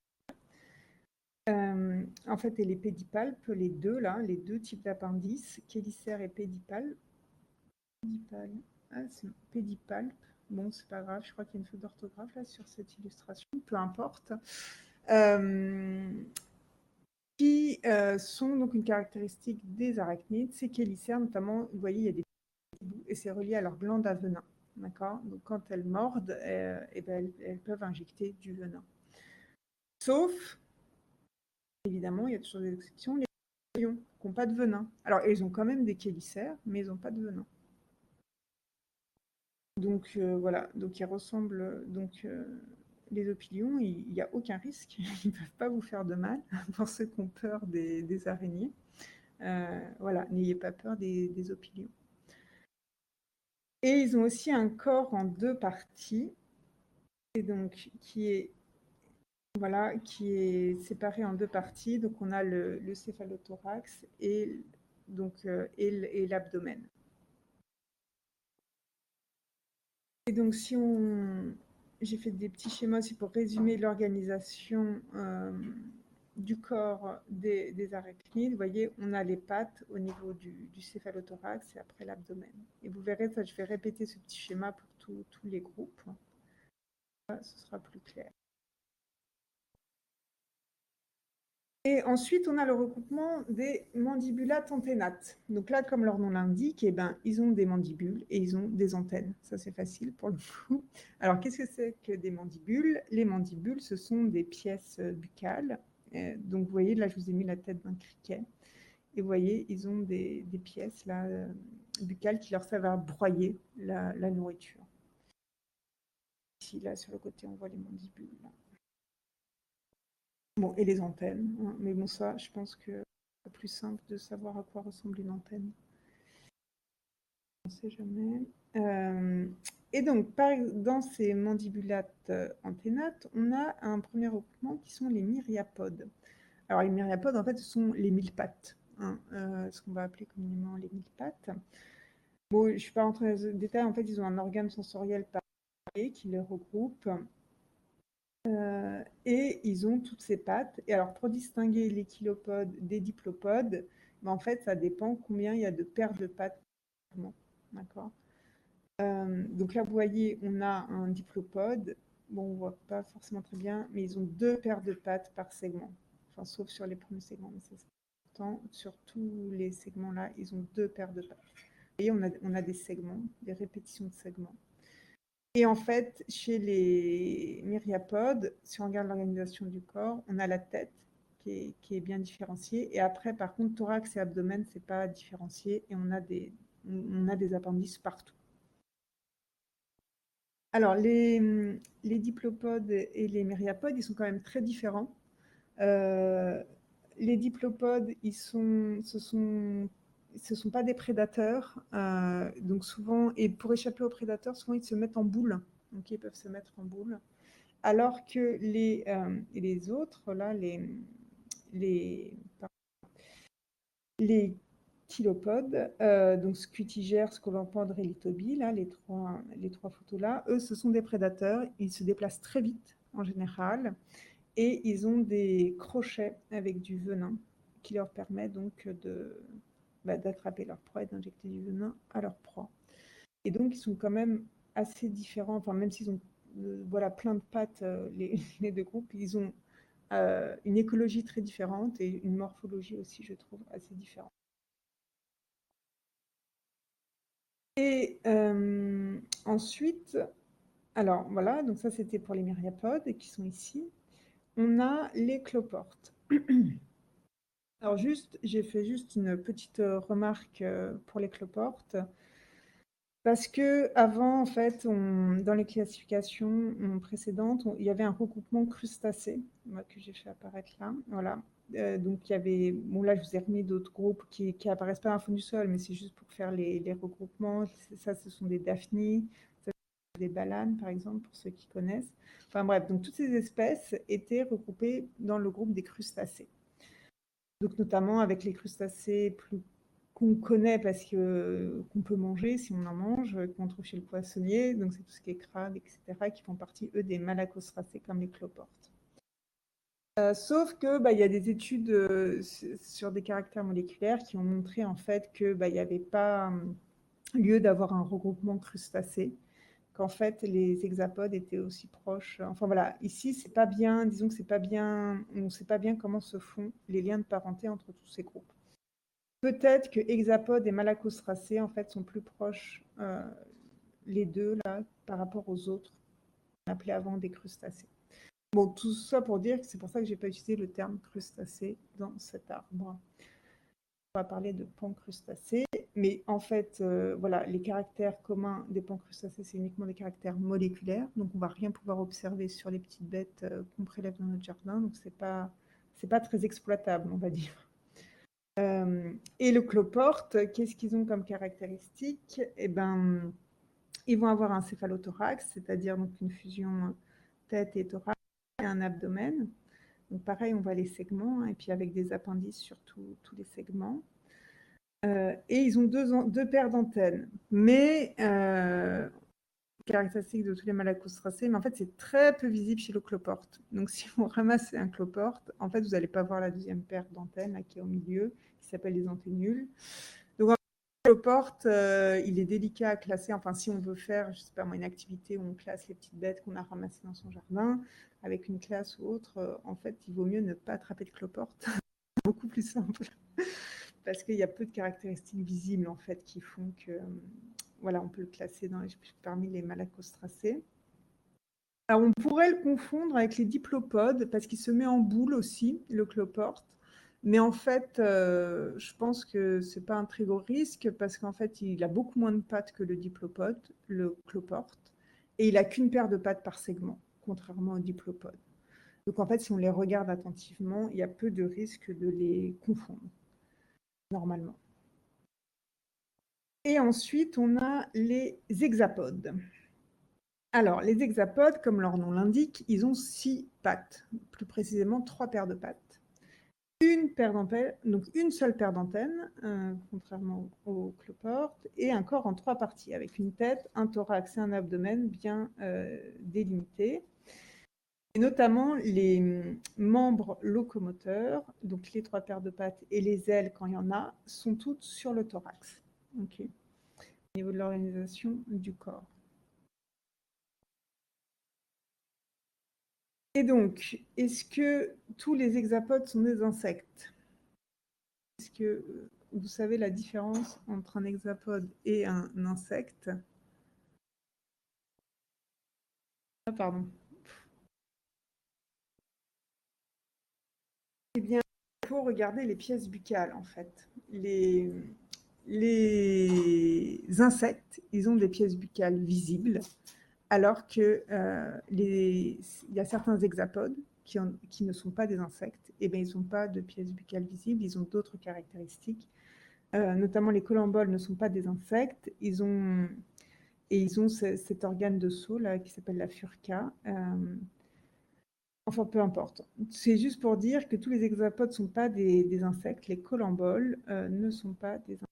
En fait, et les pédipalpes, les deux types d'appendices, chélicères et pédipalpes. Ah, c'est pédipalpe. Bon, c'est pas grave, je crois qu'il y a une faute d'orthographe là sur cette illustration, peu importe. Qui sont donc une caractéristique des arachnides, ces chélicères notamment, vous voyez, il y a des petits bouts et c'est relié à leur glande à venin. D'accord? Donc quand elles mordent, elles peuvent injecter du venin. Sauf, évidemment, il y a toujours des exceptions, les lions qui n'ont pas de venin. Alors, ils ont quand même des chélicères, mais ils n'ont pas de venin. Donc voilà, donc ils ressemblent. Donc les opilions, il n'y a aucun risque, ils ne peuvent pas vous faire de mal pour ceux qui ont peur des araignées. Voilà, n'ayez pas peur des opilions. Et ils ont aussi un corps en 2 parties, et donc qui est séparé en 2 parties. Donc on a le céphalothorax et l'abdomen. Et donc j'ai fait des petits schémas aussi pour résumer l'organisation du corps des arachnides. Vous voyez, on a les pattes au niveau du céphalothorax et après l'abdomen. Et vous verrez, ça, je vais répéter ce petit schéma pour tous les groupes. Là, ce sera plus clair. Et ensuite, on a le regroupement des mandibulates anténates. Donc là, comme leur nom l'indique, eh ben, ils ont des mandibules et ils ont des antennes. Ça, c'est facile pour le coup. Alors, qu'est-ce que c'est que des mandibules? Les mandibules, ce sont des pièces buccales. Donc, vous voyez, là, je vous ai mis la tête d'un criquet. Et vous voyez, ils ont des pièces là, buccales qui leur servent à broyer la nourriture. Ici, là, sur le côté, on voit les mandibules. Là. Bon, et les antennes. Hein. Mais bon, ça, je pense que c'est plus simple de savoir à quoi ressemble une antenne. On ne sait jamais. Et donc, dans ces mandibulates antennates, on a un premier regroupement qui sont les myriapodes. Alors, les myriapodes, en fait, ce sont les mille pattes, hein, ce qu'on va appeler communément les mille pattes. Bon, je ne suis pas rentrée dans les détails. En fait, ils ont un organe sensoriel particulier qui les regroupe. Et ils ont toutes ces pattes. Et alors, pour distinguer les chilopodes des diplopodes, ben, en fait, ça dépend combien il y a de paires de pattes. D'accord. Donc là, vous voyez, on a un diplopode. Bon, on ne voit pas forcément très bien, mais ils ont 2 paires de pattes par segment. Enfin, sauf sur les premiers segments, mais c'est important. Sur tous les segments-là, ils ont 2 paires de pattes. Vous voyez, on a des segments, des répétitions de segments. Et en fait, chez les myriapodes, si on regarde l'organisation du corps, on a la tête qui est bien différenciée. Et après, par contre, thorax et abdomen, ce n'est pas différencié. Et on a des appendices partout. Alors, les diplopodes et les myriapodes, ils sont quand même très différents. Les diplopodes, ce sont pas des prédateurs. Donc souvent, et pour échapper aux prédateurs, souvent ils se mettent en boule. Donc ils peuvent se mettre en boule. Alors que les autres, là, les chilopodes, donc scutigères, scolopendres et lithobies, là, les trois photos là, eux, ce sont des prédateurs. Ils se déplacent très vite en général et ils ont des crochets avec du venin qui leur permet donc d'attraper leur proie et d'injecter du venin à leur proie. Et donc, ils sont quand même assez différents. Enfin, même s'ils ont voilà, plein de pattes, les deux groupes, ils ont une écologie très différente et une morphologie aussi, je trouve, assez différente. Et ensuite, alors voilà, donc ça c'était pour les myriapodes qui sont ici. On a les cloportes. Alors j'ai fait juste une petite remarque pour les cloportes. Parce que avant, en fait, dans les classifications précédentes, il y avait un regroupement crustacé que j'ai fait apparaître là. Voilà. Donc il y avait, bon là je vous ai remis d'autres groupes qui apparaissent pas dans le fond du sol, mais c'est juste pour faire les regroupements. Ça, ce sont des daphnies, ça, des balanes par exemple pour ceux qui connaissent. Enfin bref, donc toutes ces espèces étaient regroupées dans le groupe des crustacés. Donc notamment avec les crustacés qu'on connaît parce qu'on peut manger si on en mange, qu'on trouve chez le poissonnier, donc c'est tout ce qui est crabe, etc., qui font partie, eux, des malacostracés comme les cloportes. Sauf que il y a des études sur des caractères moléculaires qui ont montré en fait que il n'y avait pas lieu d'avoir un regroupement crustacé, qu'en fait les hexapodes étaient aussi proches. Enfin voilà, ici c'est pas bien, disons que c'est pas bien, on ne sait pas bien comment se font les liens de parenté entre tous ces groupes. Peut-être que hexapodes et malacostracés en fait sont plus proches les deux là par rapport aux autres qu'on appelait avant des crustacés. Bon, tout ça pour dire que c'est pour ça que j'ai pas utilisé le terme crustacé dans cet arbre. On va parler de pancrustacés, mais en fait, voilà, les caractères communs des pancrustacés, c'est uniquement des caractères moléculaires, donc on va rien pouvoir observer sur les petites bêtes qu'on prélève dans notre jardin, donc c'est pas très exploitable, on va dire. Et le cloporte, qu'est-ce qu'ils ont comme caractéristique? Eh ben, ils vont avoir un céphalothorax, c'est-à-dire donc une fusion tête et thorax, et un abdomen. Donc pareil, on voit les segments, hein, et puis avec des appendices sur tous les segments. Et ils ont deux paires d'antennes. Mais, caractéristique de tous les malacostracés, mais en fait, c'est très peu visible chez le cloporte. Donc si vous ramassez un cloporte, en fait, vous n'allez pas voir la deuxième paire d'antennes là, qui est au milieu, qui s'appelle les anténules. Donc, le cloporte, il est délicat à classer. Enfin, si on veut faire, je sais pas moi, une activité où on classe les petites bêtes qu'on a ramassées dans son jardin, avec une classe ou autre, en fait, il vaut mieux ne pas attraper de cloporte. C'est beaucoup plus simple. Parce qu'il y a peu de caractéristiques visibles, en fait, qui font que, voilà, on peut le classer parmi les malacostracés. Alors, on pourrait le confondre avec les diplopodes, parce qu'il se met en boule aussi, le cloporte. Mais en fait, je pense que ce n'est pas un très gros risque, parce qu'en fait, il a beaucoup moins de pattes que le diplopode, le cloporte. Et il n'a qu'une paire de pattes par segment, contrairement aux diplopodes. Donc en fait, si on les regarde attentivement, il y a peu de risque de les confondre, normalement. Et ensuite, on a les hexapodes. Alors, les hexapodes, comme leur nom l'indique, ils ont 6 pattes, plus précisément 3 paires de pattes. Donc une seule paire d'antennes, contrairement aux cloportes, et un corps en 3 parties, avec une tête, un thorax et un abdomen bien délimités. Et notamment les membres locomoteurs, donc les 3 paires de pattes et les ailes quand il y en a, sont toutes sur le thorax. Okay. Au niveau de l'organisation du corps. Et donc, est-ce que tous les hexapodes sont des insectes? Est-ce que vous savez la différence entre un hexapode et un insecte? Ah, pardon. Eh bien, il faut regarder les pièces buccales, en fait. Les insectes, ils ont des pièces buccales visibles, alors que il y a certains hexapodes qui ne sont pas des insectes, et bien ils n'ont pas de pièces buccales visibles, ils ont d'autres caractéristiques. Notamment les colamboles ne sont pas des insectes, ils ont cet organe de saut là, qui s'appelle la furca. Enfin, peu importe. C'est juste pour dire que tous les hexapodes ne sont pas des insectes, les colamboles ne sont pas des insectes.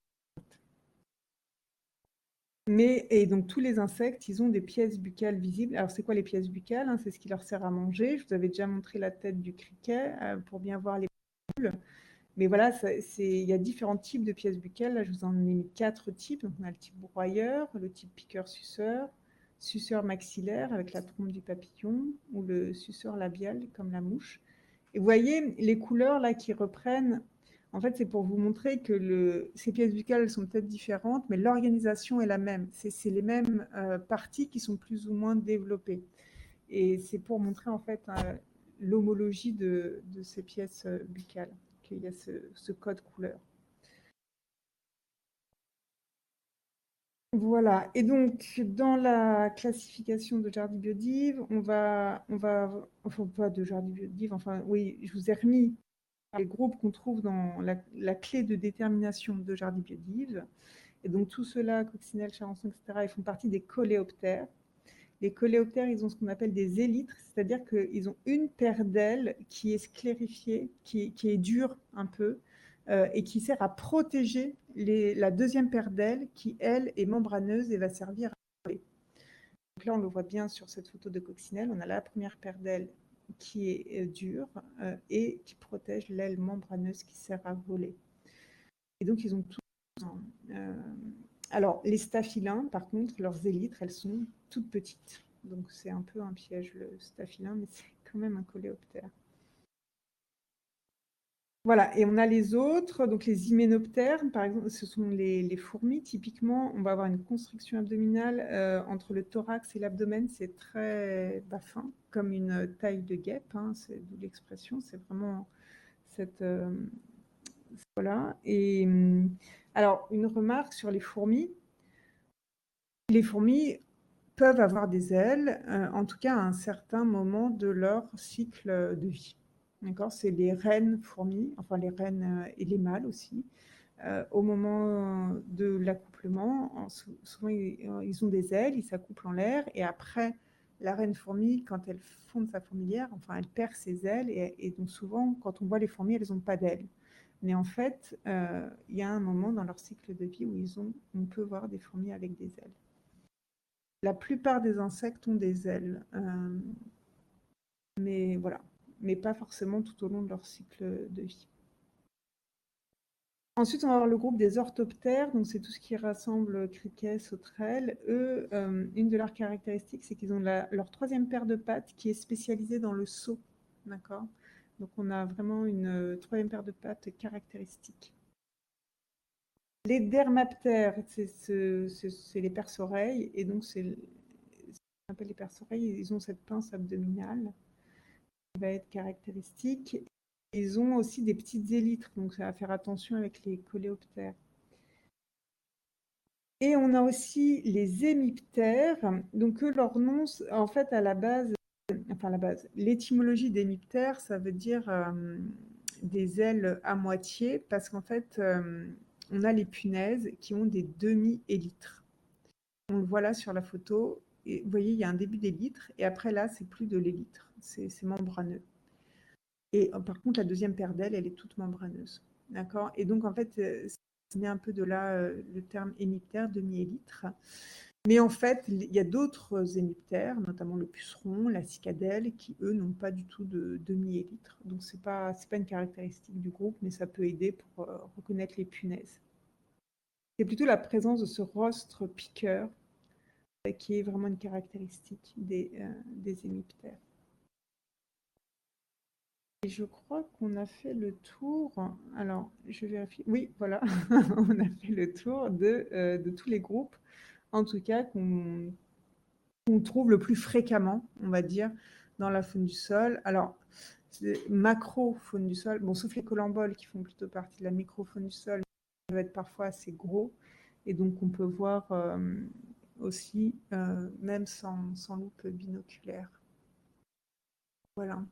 Et donc tous les insectes, ils ont des pièces buccales visibles. Alors c'est quoi les pièces buccales, hein? C'est ce qui leur sert à manger. Je vous avais déjà montré la tête du criquet pour bien voir les bulles. Mais voilà, il y a différents types de pièces buccales. Là, je vous en ai mis 4 types. Donc on a le type broyeur, le type piqueur-suceur, suceur maxillaire avec la trompe du papillon, ou le suceur labial comme la mouche. Et vous voyez les couleurs là qui reprennent. En fait, c'est pour vous montrer que ces pièces buccales sont peut-être différentes, mais l'organisation est la même. C'est les mêmes parties qui sont plus ou moins développées. Et c'est pour montrer en fait l'homologie de ces pièces buccales, qu'il y a ce code couleur. Voilà. Et donc, dans la classification de Jardy-Biodive, enfin pas de Jardy-Biodive, enfin oui, je vous ai remis les groupes qu'on trouve dans la clé de détermination de Jardy-Biodive. Et donc tout cela, coccinelle, charançon, etc., ils font partie des coléoptères. Les coléoptères, ils ont ce qu'on appelle des élytres, c'est-à-dire qu'ils ont une paire d'ailes qui est sclérifiée, qui est dure un peu, et qui sert à protéger la deuxième paire d'ailes qui, elle, est membraneuse et va servir à voler. Donc là, on le voit bien sur cette photo de coccinelle. On a la première paire d'ailes qui est dure et qui protège l'aile membraneuse qui sert à voler. Et donc, ils ont tous... Alors, les staphylins, par contre, leurs élytres, elles sont toutes petites. Donc, c'est un peu un piège, le staphylin, mais c'est quand même un coléoptère. Voilà, et on a les autres, donc les hyménoptères, par exemple, ce sont les fourmis. Typiquement, on va avoir une constriction abdominale entre le thorax et l'abdomen, c'est très fin, comme une taille de guêpe, hein, c'est d'où l'expression, c'est vraiment cette... voilà, et alors, une remarque sur les fourmis. Les fourmis peuvent avoir des ailes, en tout cas à un certain moment de leur cycle de vie. D'accord, c'est les reines fourmis, enfin les reines et les mâles aussi. Au moment de l'accouplement, souvent ils ont des ailes, ils s'accouplent en l'air, et après, la reine fourmi, quand elle fonde sa fourmilière, enfin elle perd ses ailes, et donc souvent, quand on voit les fourmis, elles n'ont pas d'ailes. Mais en fait, il y a un moment dans leur cycle de vie où on peut voir des fourmis avec des ailes. La plupart des insectes ont des ailes, mais voilà, mais pas forcément tout au long de leur cycle de vie. Ensuite, on va avoir le groupe des orthoptères, donc c'est tout ce qui rassemble criquets, sauterelles. Eux, une de leurs caractéristiques, c'est qu'ils ont leur troisième paire de pattes qui est spécialisée dans le saut, d'accord? Donc on a vraiment une troisième paire de pattes caractéristique. Les dermaptères, c'est les perce-oreilles, et donc c'est on appelle les perce-oreilles, ils ont cette pince abdominale qui va être caractéristique. Ils ont aussi des petites élytres, donc ça va faire attention avec les coléoptères. Et on a aussi les hémiptères. Donc eux, leur nom, en fait, à la base, l'étymologie d'hémiptère, ça veut dire des ailes à moitié, parce qu'en fait, on a les punaises qui ont des demi-élytres. On le voit là sur la photo. Et vous voyez, il y a un début d'élytre, et après là, c'est plus de l'élytre, c'est membraneux. Et par contre, la deuxième paire d'ailes, elle est toute membraneuse. D'accord. Et donc, en fait, c'est né un peu de là le terme hémiptère, demi-élytre. Mais en fait, il y a d'autres hémiptères, notamment le puceron, la cicadelle, qui, eux, n'ont pas du tout de demi-élytre. Donc, c'est pas une caractéristique du groupe, mais ça peut aider pour reconnaître les punaises. C'est plutôt la présence de ce rostre piqueur qui est vraiment une caractéristique des hémiptères. Et je crois qu'on a fait le tour. Alors, je vérifie. Oui, voilà, on a fait le tour de tous les groupes, en tout cas, qu'on trouve le plus fréquemment, on va dire, dans la faune du sol. Alors, macro-faune du sol, bon, sauf les colamboles qui font plutôt partie de la microfaune du sol, ça va être parfois assez gros. Et donc, on peut voir aussi, même sans loupe binoculaire. Voilà.